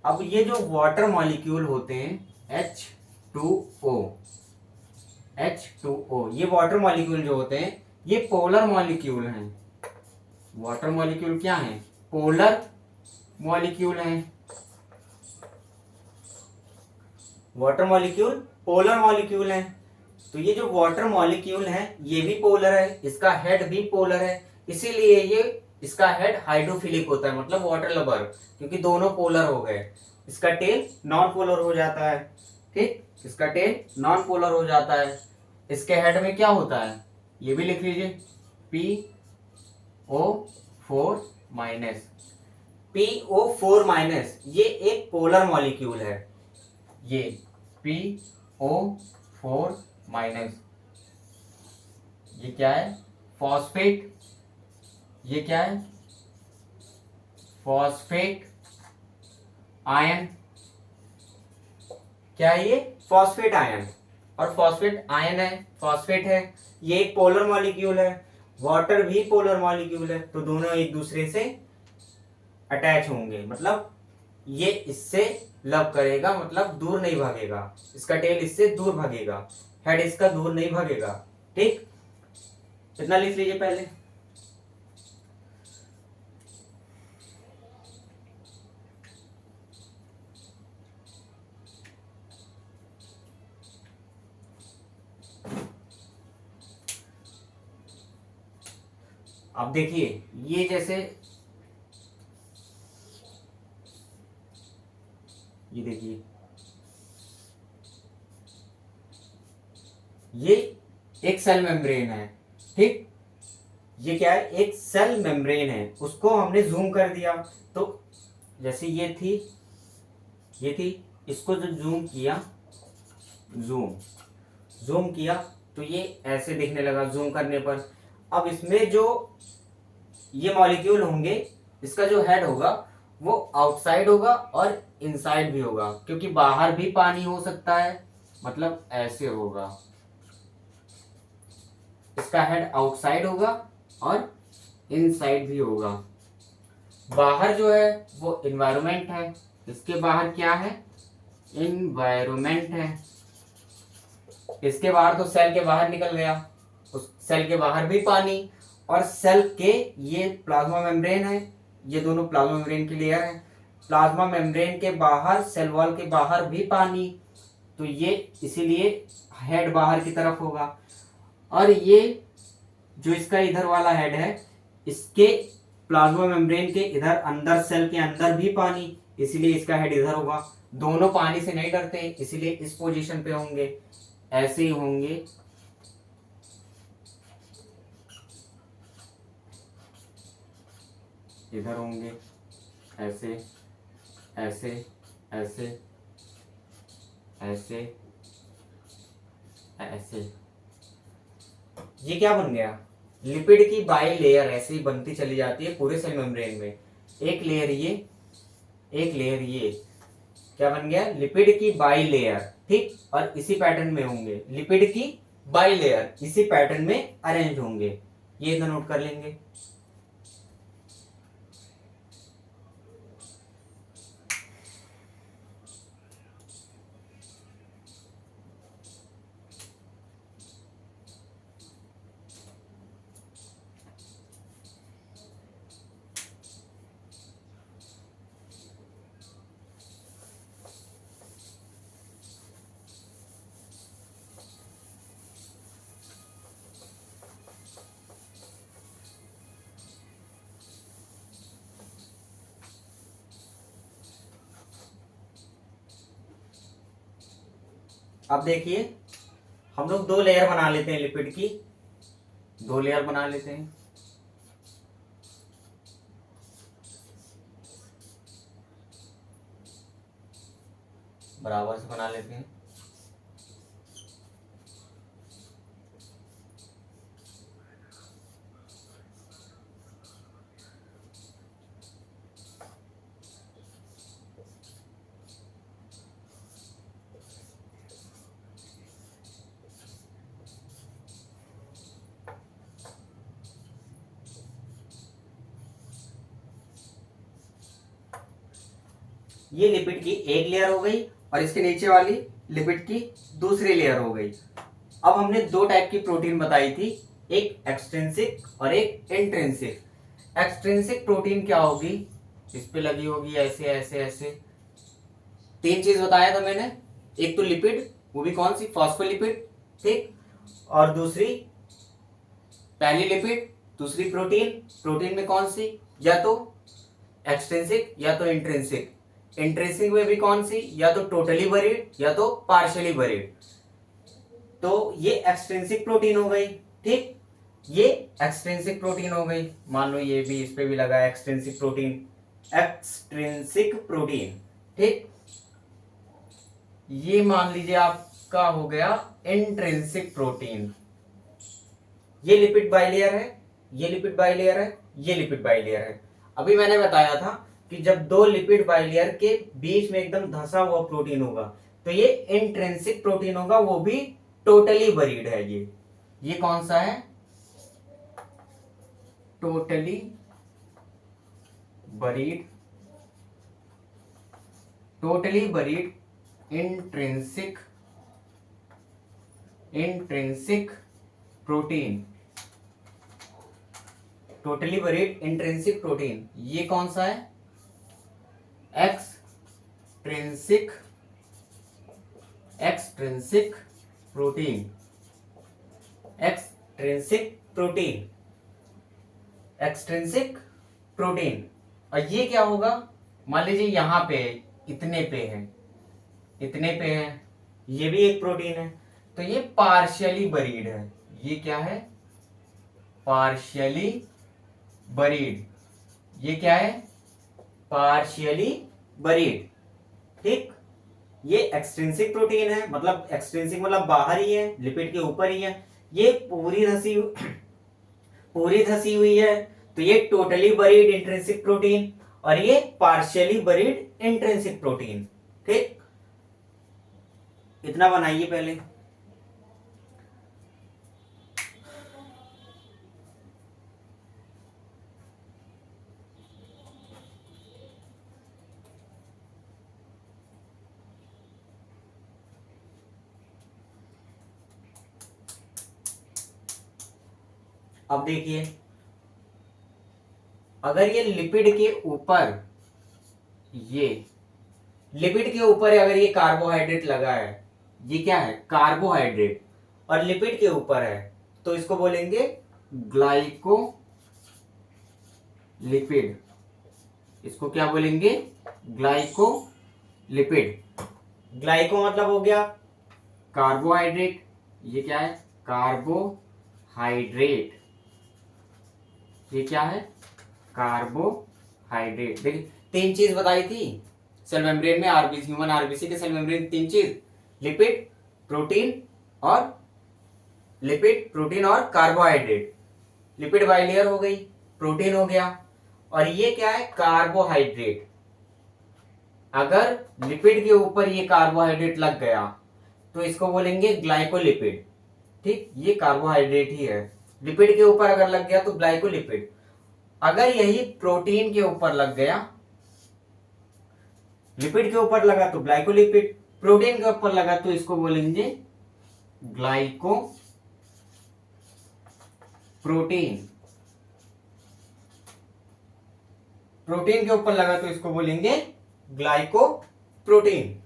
अब ये जो वाटर मॉलिक्यूल होते हैं H2O, H2O, ये वाटर मॉलिक्यूल जो होते हैं ये पोलर मॉलिक्यूल हैं। वाटर मॉलिक्यूल क्या है? पोलर मॉलिक्यूल हैं। वाटर मॉलिक्यूल पोलर मॉलिक्यूल हैं। तो ये जो वाटर मॉलिक्यूल है ये भी पोलर है, इसका हेड भी पोलर है, इसीलिए ये इसका हेड हाइड्रोफिलिक होता है, मतलब वाटर लवर, क्योंकि दोनों पोलर हो गए। इसका टेल नॉन पोलर हो जाता है। ठीक, इसका टेल नॉन पोलर हो जाता है। इसके हेड में क्या होता है ये भी लिख लीजिए, PO4 माइनस। PO4 माइनस ये एक पोलर मॉलिक्यूल है। ये PO4 माइनस, ये क्या है? फॉस्फेट। ये क्या है? Phosphate ion. क्या है ये? Phosphate ion. और फॉस्फेट आयन है, फॉस्फेट है, ये एक पोलर मॉलिक्यूल है। वाटर भी पोलर मॉलिक्यूल है, तो दोनों एक दूसरे से अटैच होंगे, मतलब ये इससे लव करेगा, मतलब दूर नहीं भागेगा। इसका टेल इससे दूर भागेगा, हेड इसका दूर नहीं भागेगा। ठीक, इतना लिख लीजिए पहले। अब देखिए, ये जैसे ये देखिए, ये एक सेल मेम्ब्रेन है। ठीक, ये क्या है? एक सेल मेम्ब्रेन है, उसको हमने जूम कर दिया। तो जैसे ये थी, इसको जो जूम किया, जूम जूम किया, तो ये ऐसे दिखने लगा जूम करने पर। अब इसमें जो ये मॉलिक्यूल होंगे, इसका जो हेड होगा वो आउटसाइड होगा और इनसाइड भी होगा, क्योंकि बाहर भी पानी हो सकता है, मतलब ऐसे होगा। इसका हेड आउटसाइड होगा और इनसाइड भी होगा। बाहर जो है वो इन्वायरमेंट है, इसके बाहर क्या है? इन्वायरमेंट है। इसके बाहर तो सेल के बाहर निकल गया, उस सेल के बाहर भी पानी, और सेल के ये प्लाज्मा मेम्ब्रेन है, ये दोनों प्लाज्मा मेम्ब्रेन की लेयर है। प्लाज्मा मेम्ब्रेन के बाहर, सेल वॉल के बाहर भी पानी, तो ये इसीलिए हेड बाहर की तरफ होगा। और ये जो इसका इधर वाला हेड है, इसके प्लाज्मा मेम्ब्रेन के इधर अंदर, सेल के अंदर भी पानी, इसीलिए इसका हेड इधर होगा। दोनों पानी से नहीं डरते, इसीलिए इस पोजीशन पे होंगे, ऐसे ही होंगे। इधर होंगे, ऐसे ऐसे ऐसे ऐसे ऐसे ये क्या बन गया, लिपिड की बाई लेयर ऐसे ही बनती चली जाती है पूरे सेल मेम्ब्रेन में। एक लेयर ये, एक लेयर ये, क्या बन गया, लिपिड की बाई लेयर। ठीक, और इसी पैटर्न में होंगे, लिपिड की बाई लेयर इसी पैटर्न में अरेंज होंगे। ये इतना नोट कर लेंगे। अब देखिए, हम लोग दो लेयर बना लेते हैं लिपिड की, दो लेयर बना लेते हैं। बराबर से बना लेते हैं। ये लिपिड की एक लेयर हो गई और इसके नीचे वाली लिपिड की दूसरी लेयर हो गई। अब हमने दो टाइप की प्रोटीन बताई थी, एक एक्सट्रिंसिक और एक इंट्रिंसिक। एक्सट्रिंसिक प्रोटीन क्या होगी, इस पे लगी होगी ऐसे ऐसे ऐसे। तीन चीज बताया था मैंने, एक तो लिपिड, वो भी कौन सी, फॉस्फोलिपिड, ठीक, और दूसरी पहली लिपिड, दूसरी प्रोटीन। प्रोटीन में कौन सी, या तो एक्सट्रिंसिक या तो इंट्रिंसिक। इंट्रिंसिक में भी कौन सी, या तो टोटली बरीड या तो पार्शियली बरीड। तो ये एक्सट्रिंसिक प्रोटीन हो गई। ठीक, ये एक्सट्रिंसिक प्रोटीन हो गई। मान लो ये भी, इस पे भी लगा एक्सट्रिंसिक प्रोटीन, एक्सट्रिंसिक प्रोटीन। ठीक, ये मान लीजिए आपका हो गया इंट्रिंसिक प्रोटीन। ये लिपिड बाइलेयर है, ये लिपिड बाइलेयर है, ये लिपिड बाइलेयर है। अभी मैंने बताया था कि जब दो लिपिड बाइलेयर के बीच में एकदम धंसा हुआ प्रोटीन होगा तो ये इंट्रिंसिक प्रोटीन होगा, वो भी टोटली बरीड है। ये कौन सा है, totally buried, totally buried intrinsic, intrinsic protein, totally buried intrinsic protein. ये कौन सा है, extrinsic, extrinsic protein, extrinsic protein, extrinsic protein. और ये क्या होगा, मान लीजिए यहां पे इतने पे है, इतने पे है, ये भी एक प्रोटीन है, तो ये पार्शियली बरीड है। ये क्या है, पार्शियली बरीड। ये क्या है, पार्शियली बरीड। ठीक, ये एक्सट्रिंसिक प्रोटीन है, मतलब एक्सट्रिंसिक मतलब बाहर ही है, लिपिड के ऊपर ही है। ये पूरी धसी हुई है, तो ये टोटली बरीड इंट्रिंसिक प्रोटीन, और ये पार्शियली बरीड इंट्रिंसिक प्रोटीन। ठीक, इतना बनाइए पहले। अब देखिए, अगर ये लिपिड के ऊपर, ये लिपिड के ऊपर अगर ये कार्बोहाइड्रेट लगा है, ये क्या है, कार्बोहाइड्रेट, और लिपिड के ऊपर है, तो इसको बोलेंगे ग्लाइको लिपिड। इसको क्या बोलेंगे, ग्लाइको लिपिड। ग्लाइको मतलब हो गया कार्बोहाइड्रेट, ये क्या है, कार्बोहाइड्रेट, ये क्या है, कार्बोहाइड्रेट। देखिए तीन चीज बताई थी सेल मेम्ब्रेन में, आरबीसी, ह्यूमन आरबीसी के सेल मेम्ब्रेन, तीन चीज, लिपिड, प्रोटीन और लिपिड, प्रोटीन और कार्बोहाइड्रेट। लिपिड बाइलेयर हो गई, प्रोटीन हो गया, और ये क्या है, कार्बोहाइड्रेट। अगर लिपिड के ऊपर ये कार्बोहाइड्रेट लग गया तो इसको बोलेंगे ग्लाइकोलिपिड। ठीक, ये कार्बोहाइड्रेट ही है। लिपिड के ऊपर अगर लग गया तो ग्लाइकोलिपिड। अगर यही प्रोटीन के ऊपर लग गया, लिपिड के ऊपर लगा तो ग्लाइकोलिपिड, प्रोटीन के ऊपर लगा तो इसको बोलेंगे ग्लाइको प्रोटीन। प्रोटीन के ऊपर लगा तो इसको बोलेंगे ग्लाइको प्रोटीन।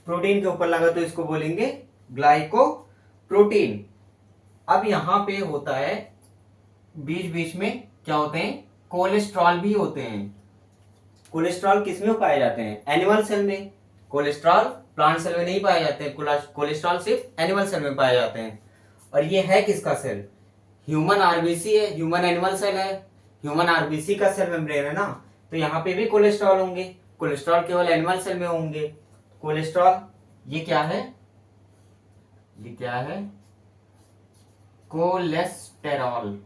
प्रोटीन के ऊपर लगा तो इसको बोलेंगे ग्लाइको प्रोटीन। अब यहां पे होता है, बीच बीच में क्या होते हैं, कोलेस्ट्रॉल भी होते हैं। कोलेस्ट्रॉल किसमें पाए जाते हैं, एनिमल सेल में। कोलेस्ट्रॉल प्लांट सेल में नहीं पाए जाते हैं, कोलेस्ट्रॉल सिर्फ एनिमल सेल में पाए जाते हैं। और ये है किसका सेल, ह्यूमन आरबीसी है, ह्यूमन एनिमल सेल है, ह्यूमन आरबीसी का सेल मेम्ब्रेन है ना, तो यहाँ पे भी कोलेस्ट्रॉल होंगे। कोलेस्ट्रॉल केवल एनिमल सेल में होंगे। कोलेस्ट्रॉल ये क्या है, ये क्या है, कोलेस्टेरॉल।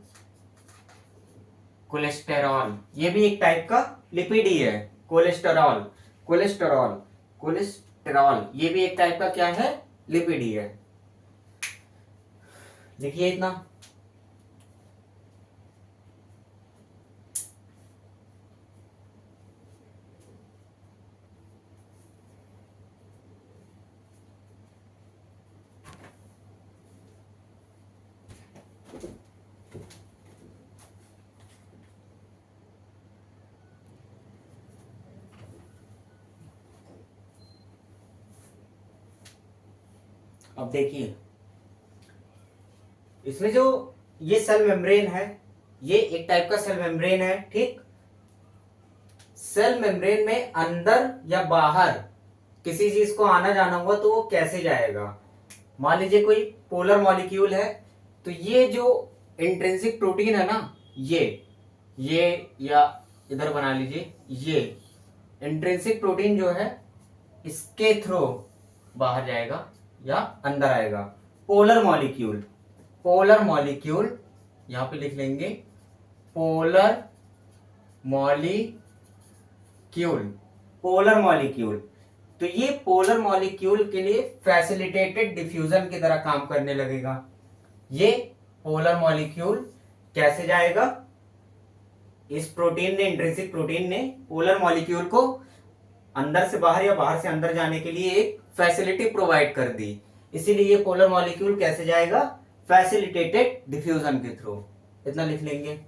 कोलेस्टेरॉल ये भी एक टाइप का लिपिड ही है। कोलेस्टेरॉल, कोलेस्टेरॉल, कोलेस्टेरॉल ये भी एक टाइप का क्या है, लिपिड ही है। देखिए इतना। अब देखिए, इसमें जो ये सेल मेम्ब्रेन है, ये एक टाइप का सेल मेम्ब्रेन है। ठीक, सेल मेम्ब्रेन में अंदर या बाहर किसी चीज को आना जाना हुआ तो वो कैसे जाएगा। मान लीजिए कोई पोलर मॉलिक्यूल है, तो ये जो इंट्रिंसिक प्रोटीन है ना, ये या इधर बना लीजिए, ये इंट्रिंसिक प्रोटीन जो है इसके थ्रू बाहर जाएगा या अंदर आएगा। पोलर मॉलिक्यूल, पोलर मॉलिक्यूल यहां पे लिख लेंगे, पोलर मॉलिक्यूल, पोलर मॉलिक्यूल। तो ये पोलर मॉलिक्यूल के लिए फैसिलिटेटेड डिफ्यूजन की तरह काम करने लगेगा। ये पोलर मॉलिक्यूल कैसे जाएगा, इस प्रोटीन ने, इंट्रिंसिक प्रोटीन ने पोलर मॉलिक्यूल को अंदर से बाहर या बाहर से अंदर जाने के लिए एक फैसिलिटी प्रोवाइड कर दी। इसीलिए ये पोलर मॉलिक्यूल कैसे जाएगा, फैसिलिटेटेड डिफ्यूजन के थ्रू। इतना लिख लेंगे।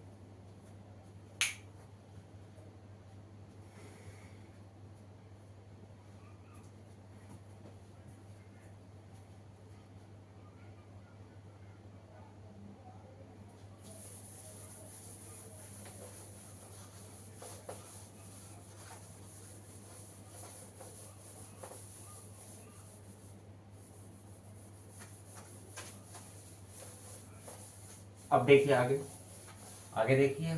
अब देखिए आगे, आगे देखिए।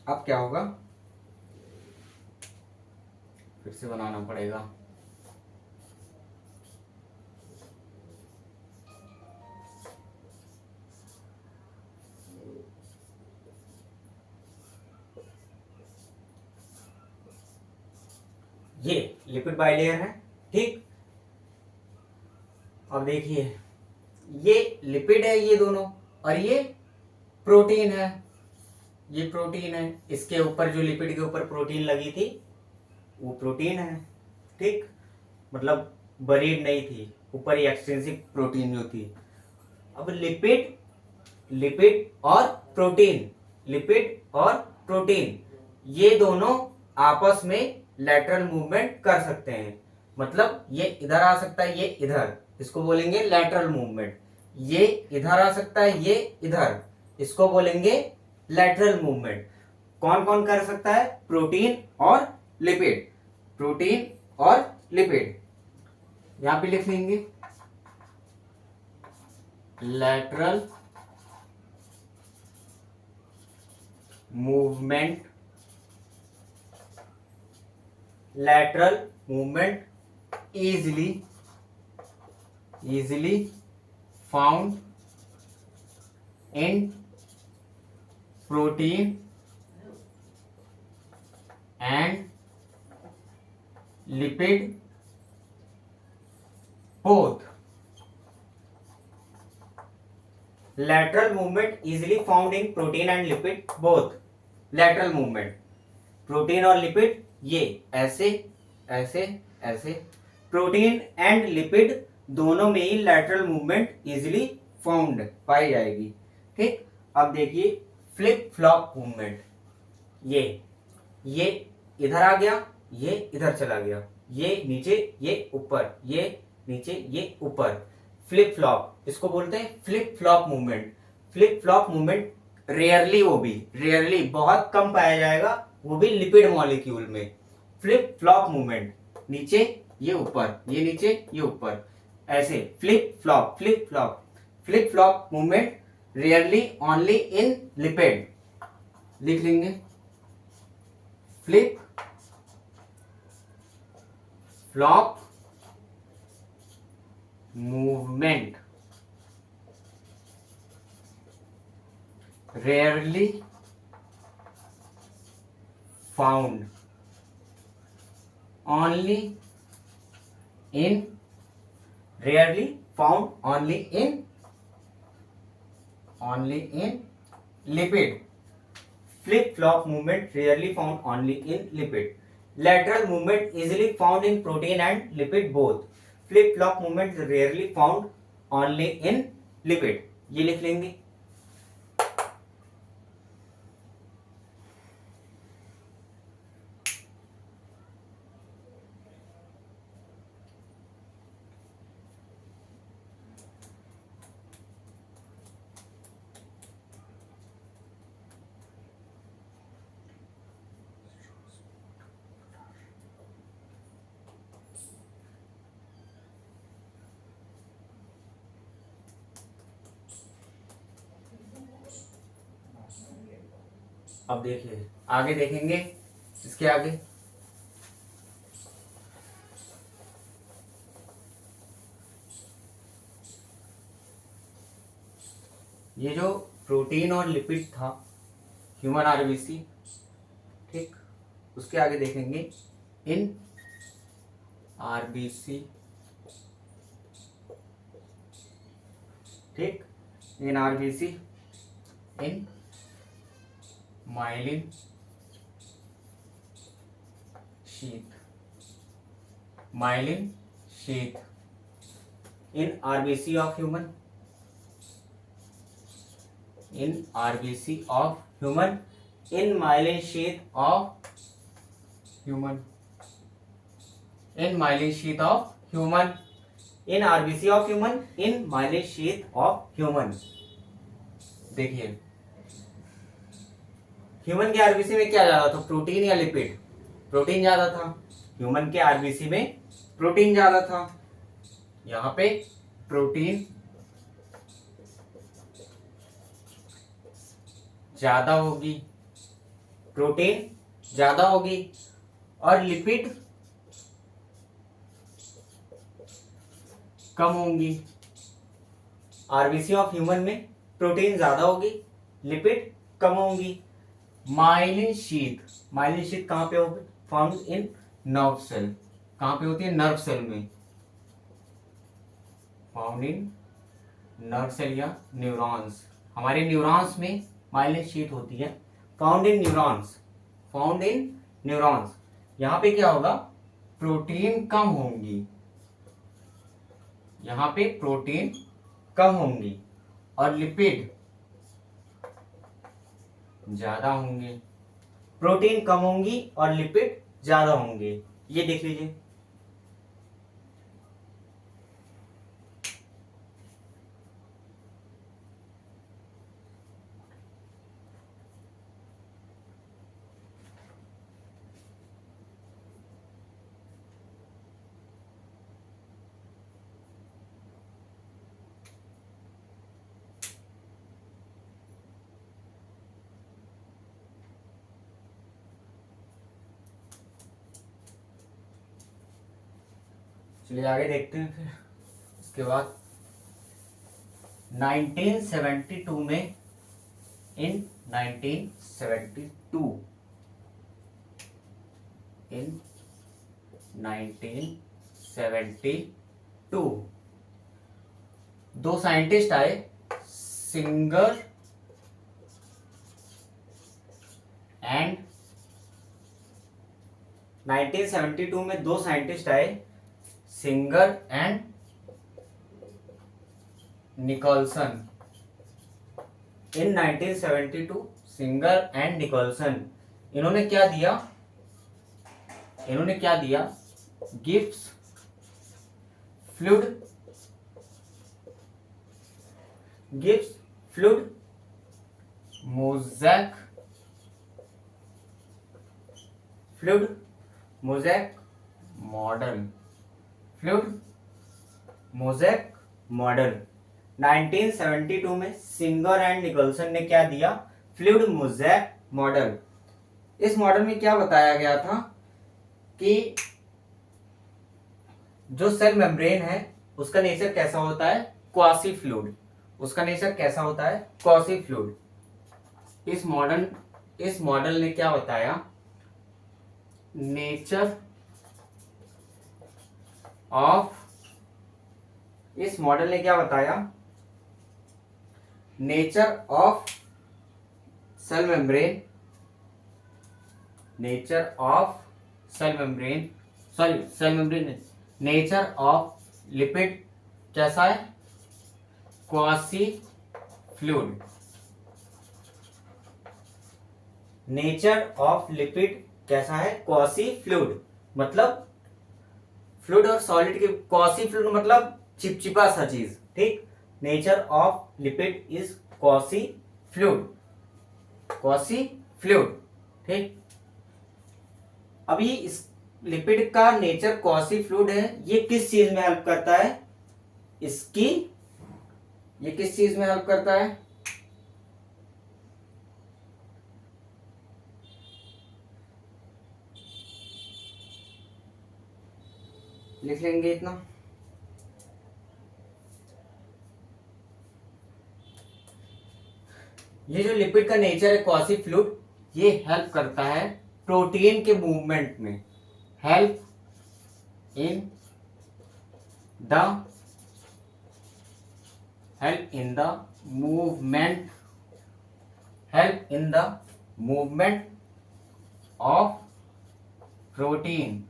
अब क्या होगा, फिर से बनाना पड़ेगा। ये लिपिड बाइलेयर है। ठीक, अब देखिए, ये लिपिड है ये दोनों, और ये प्रोटीन है, ये प्रोटीन है। इसके ऊपर जो लिपिड के ऊपर प्रोटीन लगी थी वो प्रोटीन है। ठीक, मतलब बरीड नहीं थी, ऊपर ही एक्सट्रिंसिक प्रोटीन जो थी। अब लिपिड, लिपिड और प्रोटीन, लिपिड और प्रोटीन ये दोनों आपस में लैटरल मूवमेंट कर सकते हैं। मतलब ये इधर आ सकता है, ये इधर, इसको बोलेंगे लैटरल मूवमेंट। ये इधर आ सकता है, ये इधर, इसको बोलेंगे लैटरल मूवमेंट। कौन कौन कर सकता है, प्रोटीन और लिपिड, प्रोटीन और लिपिड। यहां पे लिख लेंगे lateral movement, lateral movement easily easily found in protein and lipid both. Lateral movement easily found in protein and lipid both. Lateral movement, protein और लिपिड ये ऐसे ऐसे ऐसे, प्रोटीन एंड लिपिड दोनों में ही लैटरल मूवमेंट इजीली फाउंड पाई जाएगी। ठीक, अब देखिए फ्लिप फ्लॉप मूवमेंट, ये इधर आ गया, ये इधर चला गया, ये नीचे ये ऊपर, ये नीचे ये ऊपर, फ्लिप फ्लॉप, इसको बोलते हैं flip flop movement. Flip flop movement rarely, वो भी रेयरली, बहुत कम पाया जाएगा, वो भी लिपिड मॉलिक्यूल में। फ्लिप फ्लॉप मूवमेंट, नीचे ये ऊपर, ये नीचे ये ऊपर, ऐसे flip flop flip flop. Flip flop movement rarely only in lipid, लिख लेंगे flip flop movement rarely found only in lipid. Flip flop movement rarely found only in lipid. Lateral movement easily found in protein and lipid both. Flip flop movement rarely found only in lipid. ये लिख लेंगे। अब देखिए आगे देखेंगे, इसके आगे ये जो प्रोटीन और लिपिड था, ह्यूमन आरबीसी, ठीक, उसके आगे देखेंगे इन आरबीसी, ठीक, in RBC, in myelin sheath, myelin sheath, in RBC of human, in RBC of human, in myelin sheath of human, in myelin sheath of human, in RBC of human, in myelin sheath of human। देखिए human के RBC में क्या ज्यादा था, protein या lipid? Protein ज्यादा था। Human के आरबीसी में प्रोटीन ज्यादा था। यहां पे प्रोटीन ज्यादा होगी, प्रोटीन ज्यादा होगी, और लिपिड कम होंगी। आरबीसी ऑफ ह्यूमन में प्रोटीन ज्यादा होगी, लिपिड कम होंगी। माइलिन शीथ, माइलिन शीथ कहां पे होगी? Found in nerve cell. कहां पे होती है? नर्व सेल में। फाउंड इन नर्व सेल या न्यूरॉन्स। हमारे न्यूरॉन्स में माइलिन शीथ होती है। Found in neurons, found in neurons. यहां पे क्या होगा? प्रोटीन कम होंगी, यहां पे प्रोटीन कम होंगी और लिपिड ज्यादा होंगे। प्रोटीन कम होंगी और लिपिड ज्यादा होंगे, ये देख लीजिए। चलिए आगे देखते हैं फिर। उसके बाद 1972 में, इन 1972, इन 1972 दो साइंटिस्ट आए, सिंगर एंड 1972 में दो साइंटिस्ट आए, Singer and Nicolson. In 1972 Singer and Nicolson, इन्होंने क्या दिया, गिब्स फ्लूइड, मोज़ेक मॉडल। 1972 में सिंगर एंड निकोलसन ने क्या दिया, फ्लूइड मोज़ेक मॉडल। इस मॉडल में क्या बताया गया था कि जो सेल मेम्ब्रेन है उसका नेचर कैसा होता है, क्वासी फ्लूइड। इस मॉडल ने क्या बताया, nature of cell membrane, nature of lipid कैसा है, quasi fluid. Nature of lipid कैसा है, क्वासी फ्लूइड। मतलब फ्लूइड और सॉलिड के, क्वासी फ्लूइड मतलब चिपचिपा सा चीज, ठीक। Nature of lipid is quasi fluid, ठीक। अभी इस लिपिड का नेचर क्वासी फ्लूइड है, ये किस चीज में हेल्प करता है, ये किस चीज में हेल्प करता है, लिख लेंगे इतना। ये जो लिपिड का नेचर है क्वासी फ्लूइड, ये हेल्प करता है प्रोटीन के मूवमेंट में, help in the movement of protein,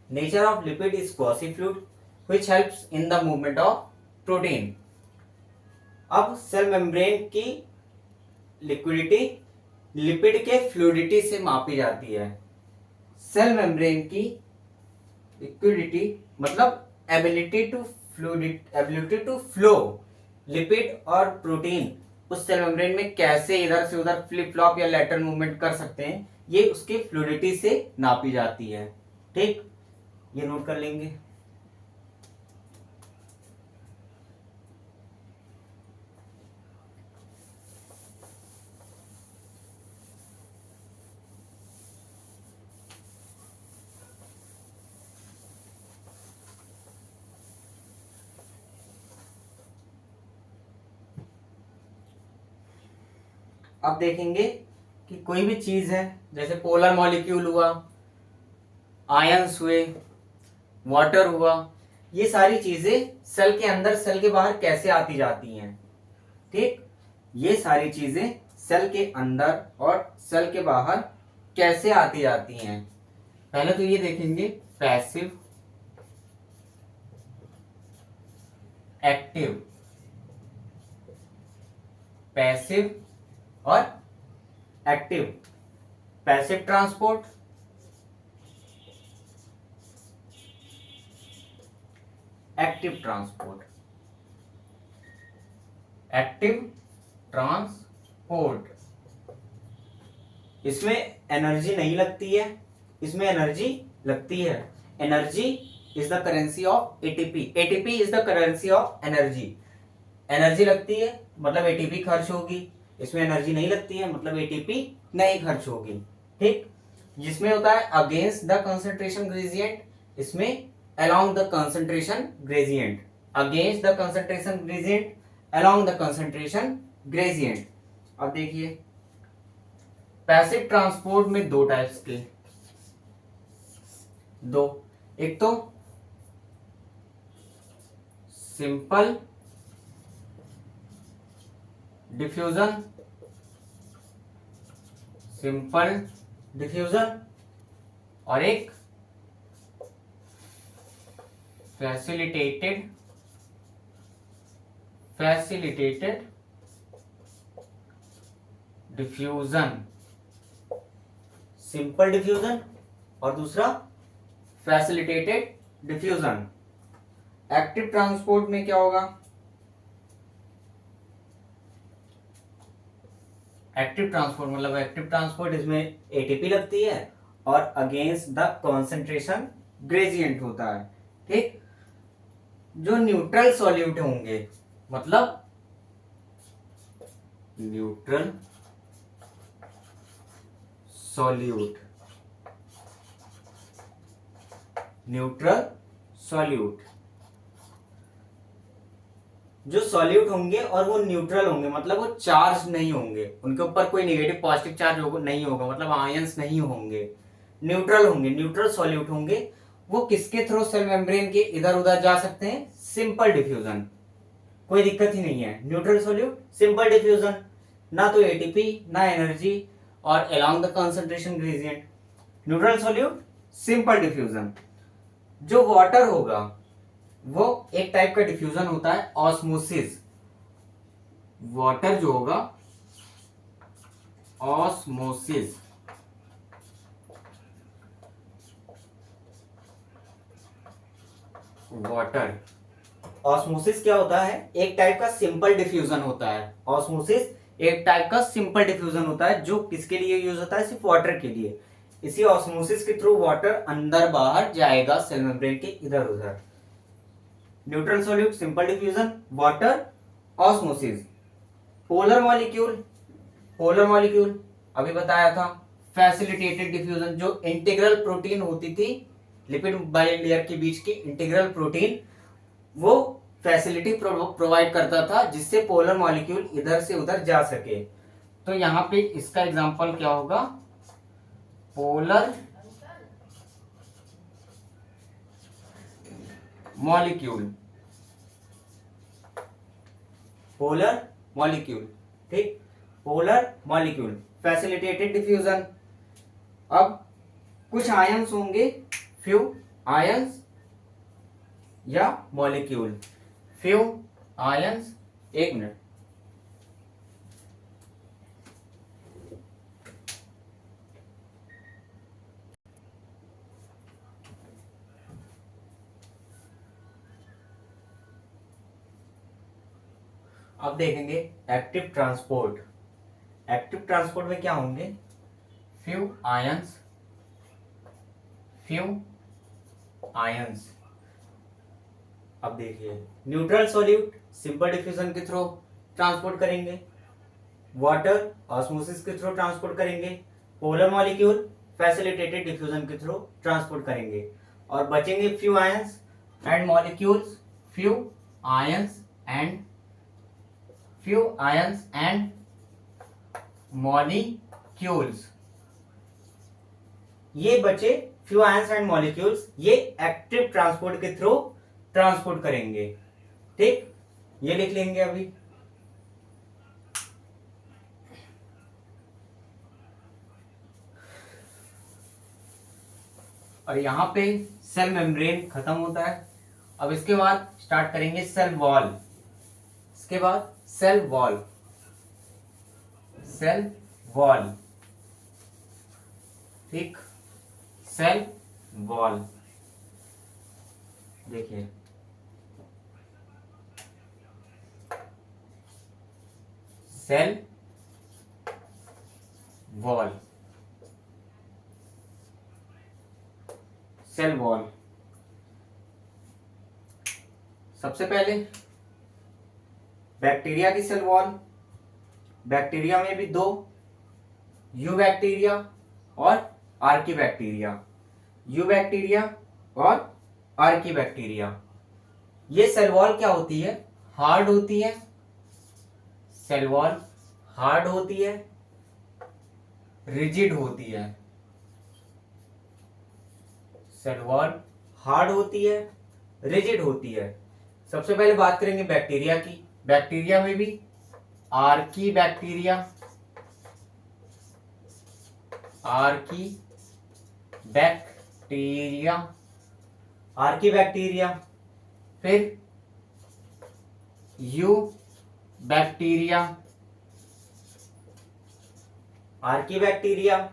Nature of lipid is quasi-fluid which helps in the movement of protein. अब सेल मेम्ब्रेन की लिक्विडिटी लिपिड के फ्लूइडिटी से मापी जाती है। सेल मेम्ब्रेन की लिक्विडिटी मतलब एबिलिटी टू फ्लो लिपिड और प्रोटीन उस सेल मेम्ब्रेन में कैसे इधर से उधर फ्लिप फ्लॉप या लैटरल मूवमेंट कर सकते हैं, ये उसकी फ्लूइडिटी से नापी जाती है, ठीक। ये नोट कर लेंगे। अब देखेंगे कि कोई भी चीज है, जैसे पोलर मॉलिक्यूल हुआ, आयंस हुए, वाटर हुआ, ये सारी चीजें सेल के अंदर सेल के बाहर कैसे आती जाती हैं, ठीक। ये सारी चीजें सेल के अंदर और सेल के बाहर कैसे आती जाती हैं। पहले तो ये देखेंगे पैसिव, एक्टिव, पैसिव और active. Passive transport, active transport. इसमें एनर्जी नहीं लगती है, इसमें एनर्जी लगती है। Energy is the currency of ATP, ATP is the currency of energy. Energy लगती है मतलब एटीपी खर्च होगी, इसमें एनर्जी नहीं लगती है मतलब एटीपी नहीं खर्च होगी, ठीक। जिसमें होता है अगेंस्ट द कंसंट्रेशन ग्रेडियंट, इसमें along the concentration gradient, against the concentration gradient, along the concentration gradient. अब देखिए पैसिव ट्रांसपोर्ट में दो टाइप्स के, दो, एक तो सिंपल डिफ्यूजन, सिंपल डिफ्यूजन, और एक फैसिलिटेटेड डिफ्यूजन, सिंपल डिफ्यूजन और दूसरा फैसिलिटेटेड डिफ्यूजन। एक्टिव ट्रांसपोर्ट में क्या होगा, एक्टिव ट्रांसपोर्ट मतलब एक्टिव ट्रांसपोर्ट इसमें एटीपी लगती है और अगेंस्ट द कॉन्सेंट्रेशन ग्रेडियंट होता है। ठीक, जो न्यूट्रल सॉल्यूट होंगे, मतलब न्यूट्रल सॉल्यूट, न्यूट्रल सॉल्यूट, जो सॉल्यूट होंगे और वो न्यूट्रल होंगे, मतलब वो चार्ज नहीं होंगे, उनके ऊपर कोई नेगेटिव पॉजिटिव चार्ज नहीं होगा, मतलब आयंस नहीं होंगे, न्यूट्रल होंगे, न्यूट्रल सॉल्यूट होंगे। वो किसके थ्रू सेल मेम्ब्रेन के इधर उधर जा सकते हैं, सिंपल डिफ्यूजन, कोई दिक्कत ही नहीं है। न्यूट्रल सॉल्यूट, सिंपल डिफ्यूजन, ना तो एटीपी ना एनर्जी और along the concentration gradient. Neutral solute, simple diffusion. जो वाटर होगा वो एक टाइप का डिफ्यूजन होता है ऑस्मोसिस, वाटर जो होगा ऑस्मोसिस, वाटर ऑस्मोसिस क्या होता है, एक टाइप का सिंपल डिफ्यूजन होता है। ऑस्मोसिस एक टाइप का सिंपल डिफ्यूजन होता है जो किसके लिए यूज होता है, सिर्फ वाटर के लिए। इसी ऑस्मोसिस के थ्रू वाटर अंदर बाहर जाएगा सेल मेम्ब्रेन के इधर उधर। Neutral solute, simple diffusion, water, osmosis. Polar molecule, polar molecule अभी बताया था। फैसिलिटेटेड डिफ्यूजन, जो इंटीग्रल प्रोटीन होती थी लिपिड बाइलेयर के बीच की इंटीग्रल प्रोटीन, वो फैसिलिटी प्रोवाइड करता था जिससे पोलर मॉलिक्यूल इधर से उधर जा सके। तो यहां पे इसका एग्जांपल क्या होगा, पोलर मॉलिक्यूल, पोलर मॉलिक्यूल। ठीक, पोलर मॉलिक्यूल, फैसिलिटेटेड डिफ्यूजन। अब कुछ आयंस होंगे, फ्यू आयंस या मॉलिक्यूल, फ्यू आयंस। एक मिनट, अब देखेंगे एक्टिव ट्रांसपोर्ट। एक्टिव ट्रांसपोर्ट में क्या होंगे, फ्यू आयंस, फ्यू आयंस। अब देखिए न्यूट्रल सॉल्यूट सिंपल डिफ्यूजन के थ्रू ट्रांसपोर्ट करेंगे, वाटर ऑस्मोसिस के थ्रू ट्रांसपोर्ट करेंगे, पोलर मॉलिक्यूल फैसिलिटेटेड डिफ्यूजन के थ्रू ट्रांसपोर्ट करेंगे, और बचेंगे few ions and molecules, few ions and few ions and molecules। ये बचे few ions and molecules, ये एक्टिव ट्रांसपोर्ट के थ्रू ट्रांसपोर्ट करेंगे। ठीक, ये लिख लेंगे अभी। और यहां पे सेल मेम्ब्रेन खत्म होता है। अब इसके बाद स्टार्ट करेंगे सेल वॉल। इसके बाद सेल वॉल, सेल वॉल। ठीक, सेल वॉल देखिए, सेल वॉल, सेल वॉल। सबसे पहले बैक्टीरिया की सेल वॉल। बैक्टीरिया में भी दो, यू बैक्टीरिया और आर्कीबैक्टीरिया, यूबैक्टीरिया और आर्कीबैक्टीरिया। ये सेल वॉल क्या होती है? हार्ड होती है। सेल वॉल हार्ड होती है, रिजिड होती है। सेल वॉल हार्ड होती है, रिजिड होती है। सबसे पहले बात करेंगे बैक्टीरिया की। बैक्टीरिया में भी archaebacteria, archaebacteria, archaebacteria, फिर eubacteria, archaebacteria,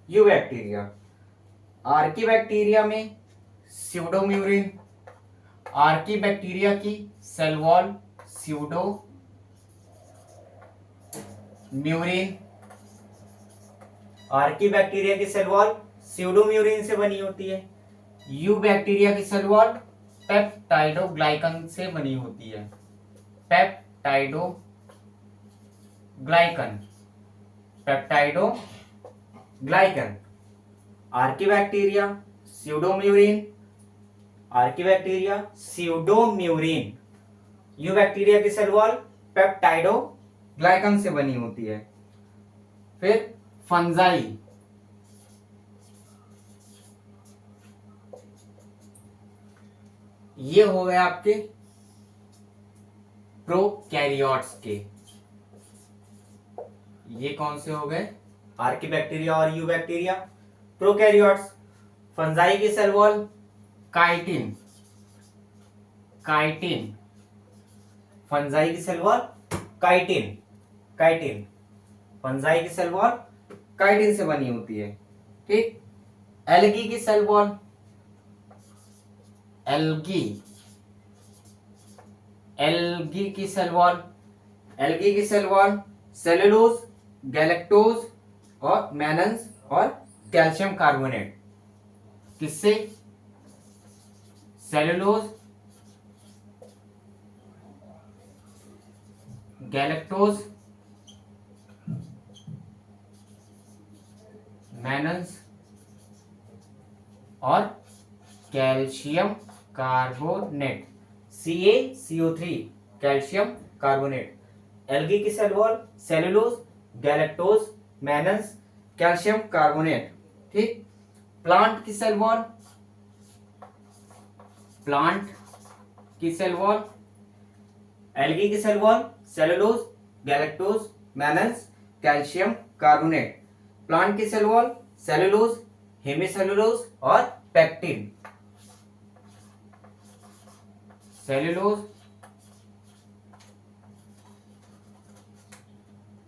eubacteria. Archaebacteria में स्यूडोम्यूरिन, आर्की बैक्टीरिया की cell wall pseudomurein, archaebacteria की सेल वॉल स्यूडोम्यूरिन से बनी होती है। यू बैक्टीरिया की सेल वॉल पेप्टाइडोग्लाइकन से बनी होती है। Peptidoglycan, peptidoglycan. Archaebacteria pseudomurein, archaebacteria pseudomurein. Eubacteria की सेल वॉल पेप्टाइडोग्लाइकन से बनी होती है। फिर फंजाई, ये हो गए आपके प्रोकैरियोट्स के। ये कौन से हो गए? आर्की बैक्टीरिया और यू बैक्टीरिया। प्रोकैरियोट्स, फंजाई की cell wall chitin, chitin. Fungi की cell wall chitin, chitin. Fungi की सेल वॉल काइटिन से बनी होती है। ठीक। एल्गी की सेल वॉल, एल्गी, एल्गी की सेल वॉल, एल्गी की सेल वॉल सेलुलोज, गैलेक्टोज और मैनन्स और कैल्शियम कार्बोनेट। किससे? सेलुलोज, गैलेक्टोज, मैनन्स और calcium carbonate, CaCO3, calcium carbonate. Algae की cell wall cellulose, galactose, mannans, calcium carbonate. ठीक। Plant की cell wall, plant की सेल वॉल, एल्गी की cell wall cellulose, galactose, mannans, calcium carbonate. Plant की cell wall cellulose, hemicellulose और pectin. Cellulose,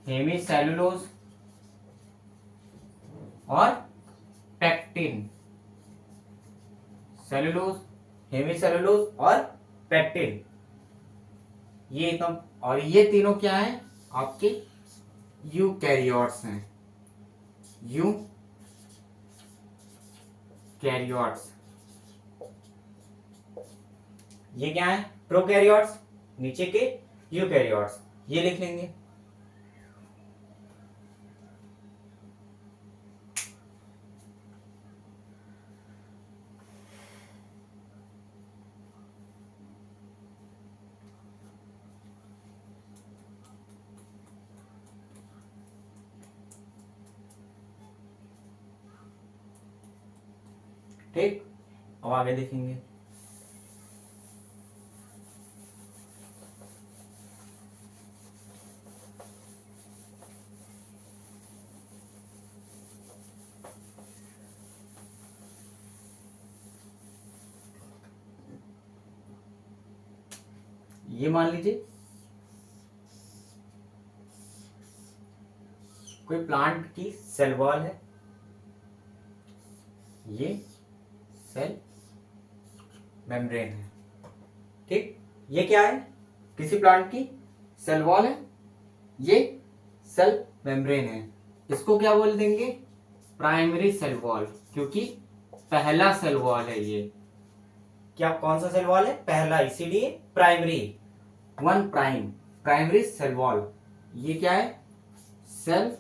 hemicellulose और pectin. Cellulose, hemicellulose और pectin. ये एकदम, और ये तीनों क्या है? आपके यूकैरियोट्स हैं। यूकैरियोट्स। ये क्या है? प्रोकैरियोट्स। नीचे के यूकैरियोट्स। ये लिख लेंगे। ठीक। अब आगे देखेंगे। ये मान लीजिए कोई प्लांट की सेल वॉल है, ये सेल मेम्ब्रेन है। ठीक। ये क्या है? किसी प्लांट की सेल वॉल है, ये सेल मेम्ब्रेन है। इसको क्या बोल देंगे? प्राइमरी सेल वॉल, क्योंकि पहला सेल वॉल है ये। क्या, कौन सा सेल वॉल है? पहला, इसीलिए primary, 1 prime, primary cell wall. ये क्या है? Cell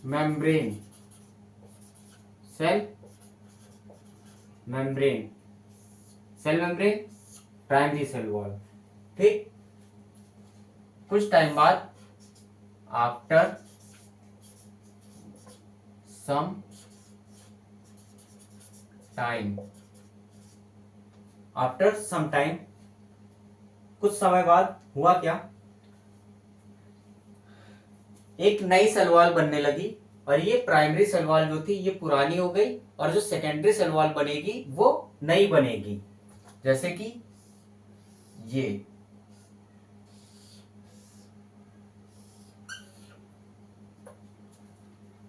membrane, cell membrane, cell membrane, primary cell wall. ठीक, कुछ टाइम बाद after some time, after some time, कुछ समय बाद हुआ क्या, एक नई सेल वॉल बनने लगी और ये प्राइमरी सेल वॉल जो थी ये पुरानी हो गई और जो सेकेंडरी सेल वॉल बनेगी वो नई बनेगी। जैसे कि ये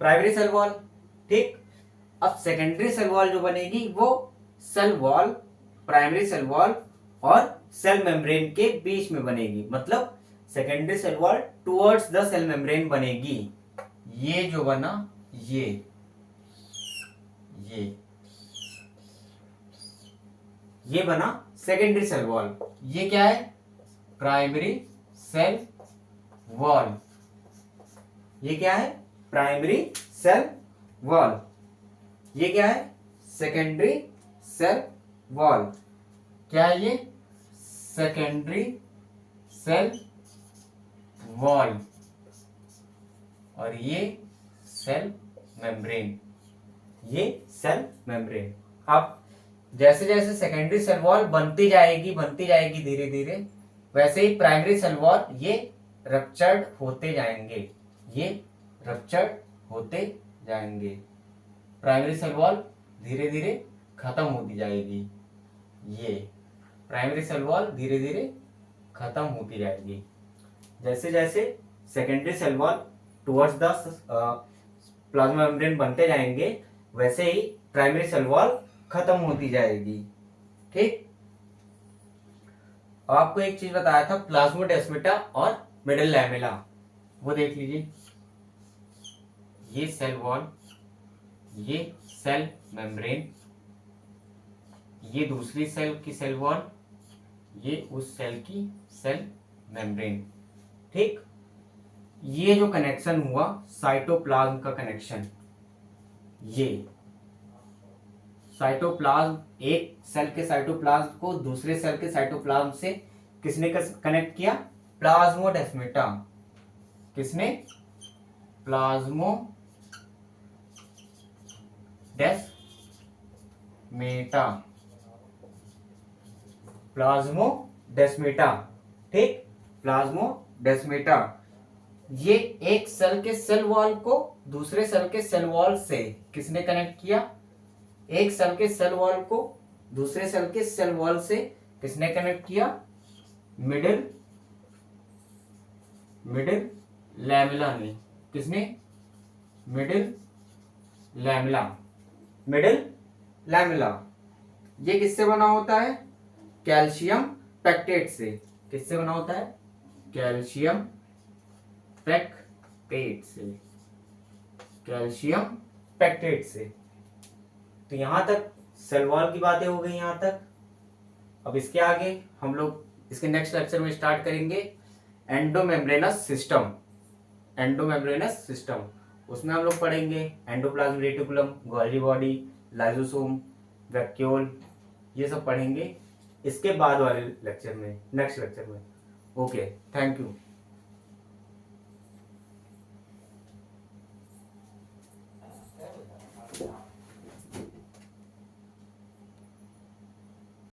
प्राइमरी सेल वॉल। ठीक, अब सेकेंडरी सेल वॉल जो बनेगी वो cell wall, primary cell wall और सेल मेम्ब्रेन के बीच में बनेगी, मतलब secondary cell wall towards the cell membrane बनेगी। ये जो बना ये बना सेकेंडरी सेल वॉल। ये क्या है, प्राइमरी सेल वॉल। ये क्या है, प्राइमरी सेल वॉल। ये क्या है, सेकेंडरी सेल वॉल। क्या है ये, सेकेंडरी सेल वॉल और ये सेल मेम्ब्रेन, ये सेल मेम्ब्रेन। अब जैसे जैसे सेकेंडरी सेल वॉल बनती जाएगी धीरे धीरे, वैसे ही प्राइमरी सेल वॉल ये रप्चर्ड होते जाएंगे, ये रप्चर्ड होते जाएंगे। प्राइमरी सेल वॉल धीरे धीरे खत्म होती जाएगी, ये प्राइमरी सेल वॉल धीरे धीरे खत्म होती जाएगी। जैसे जैसे secondary cell wall towards the plasma membrane बनते जाएंगे वैसे ही प्राइमरी सेल वॉल खत्म होती जाएगी। ठीक, आपको एक चीज बताया था, प्लाज्मोडेस्माटा और मिडल लैमेला, वो देख लीजिए। ये सेल वॉल, ये सेल मेम्ब्रेन, ये दूसरी सेल की सेल वॉल, ये उस सेल की सेल मेम्ब्रेन। ठीक, ये जो कनेक्शन हुआ साइटोप्लाज्म का कनेक्शन, ये साइटोप्लाज्म, एक सेल के साइटोप्लाज्म को दूसरे सेल के साइटोप्लाज्म से किसने कनेक्ट किया, प्लाज्मोडेस्माटा। किसने, प्लाज्मोडेस्माटा, प्लाज्मोडेस्माटा। ठीक, प्लाज्मोडेस्माटा। ये एक सेल के सेल वॉल को दूसरे सेल के सेल वॉल से किसने कनेक्ट किया, एक सेल के सेल वॉल को दूसरे सेल के सेल वॉल से किसने कनेक्ट किया, मिडिल लैमेला ने। किसने, मिडिल लैमेला। ये किससे बना होता है, कैल्शियम पैक्टेट से। किससे बना होता है, कैल्शियम पैक्टेट से, कैल्शियम पैक्टेट से। तो यहां तक सेल वॉल की बातें हो गई यहां तक। अब इसके आगे हम लोग इसके नेक्स्ट लेक्चर में स्टार्ट करेंगे एंडोमेम्ब्रेनस सिस्टम। एंडोमेम्ब्रेनस सिस्टम, उसमें हम लोग पढ़ेंगे endoplasm reticulum, Golgi body, lysosome, vacuole, ये सब पढ़ेंगे इसके बाद वाले लेक्चर में, नेक्स्ट लेक्चर में। Okay, thank you.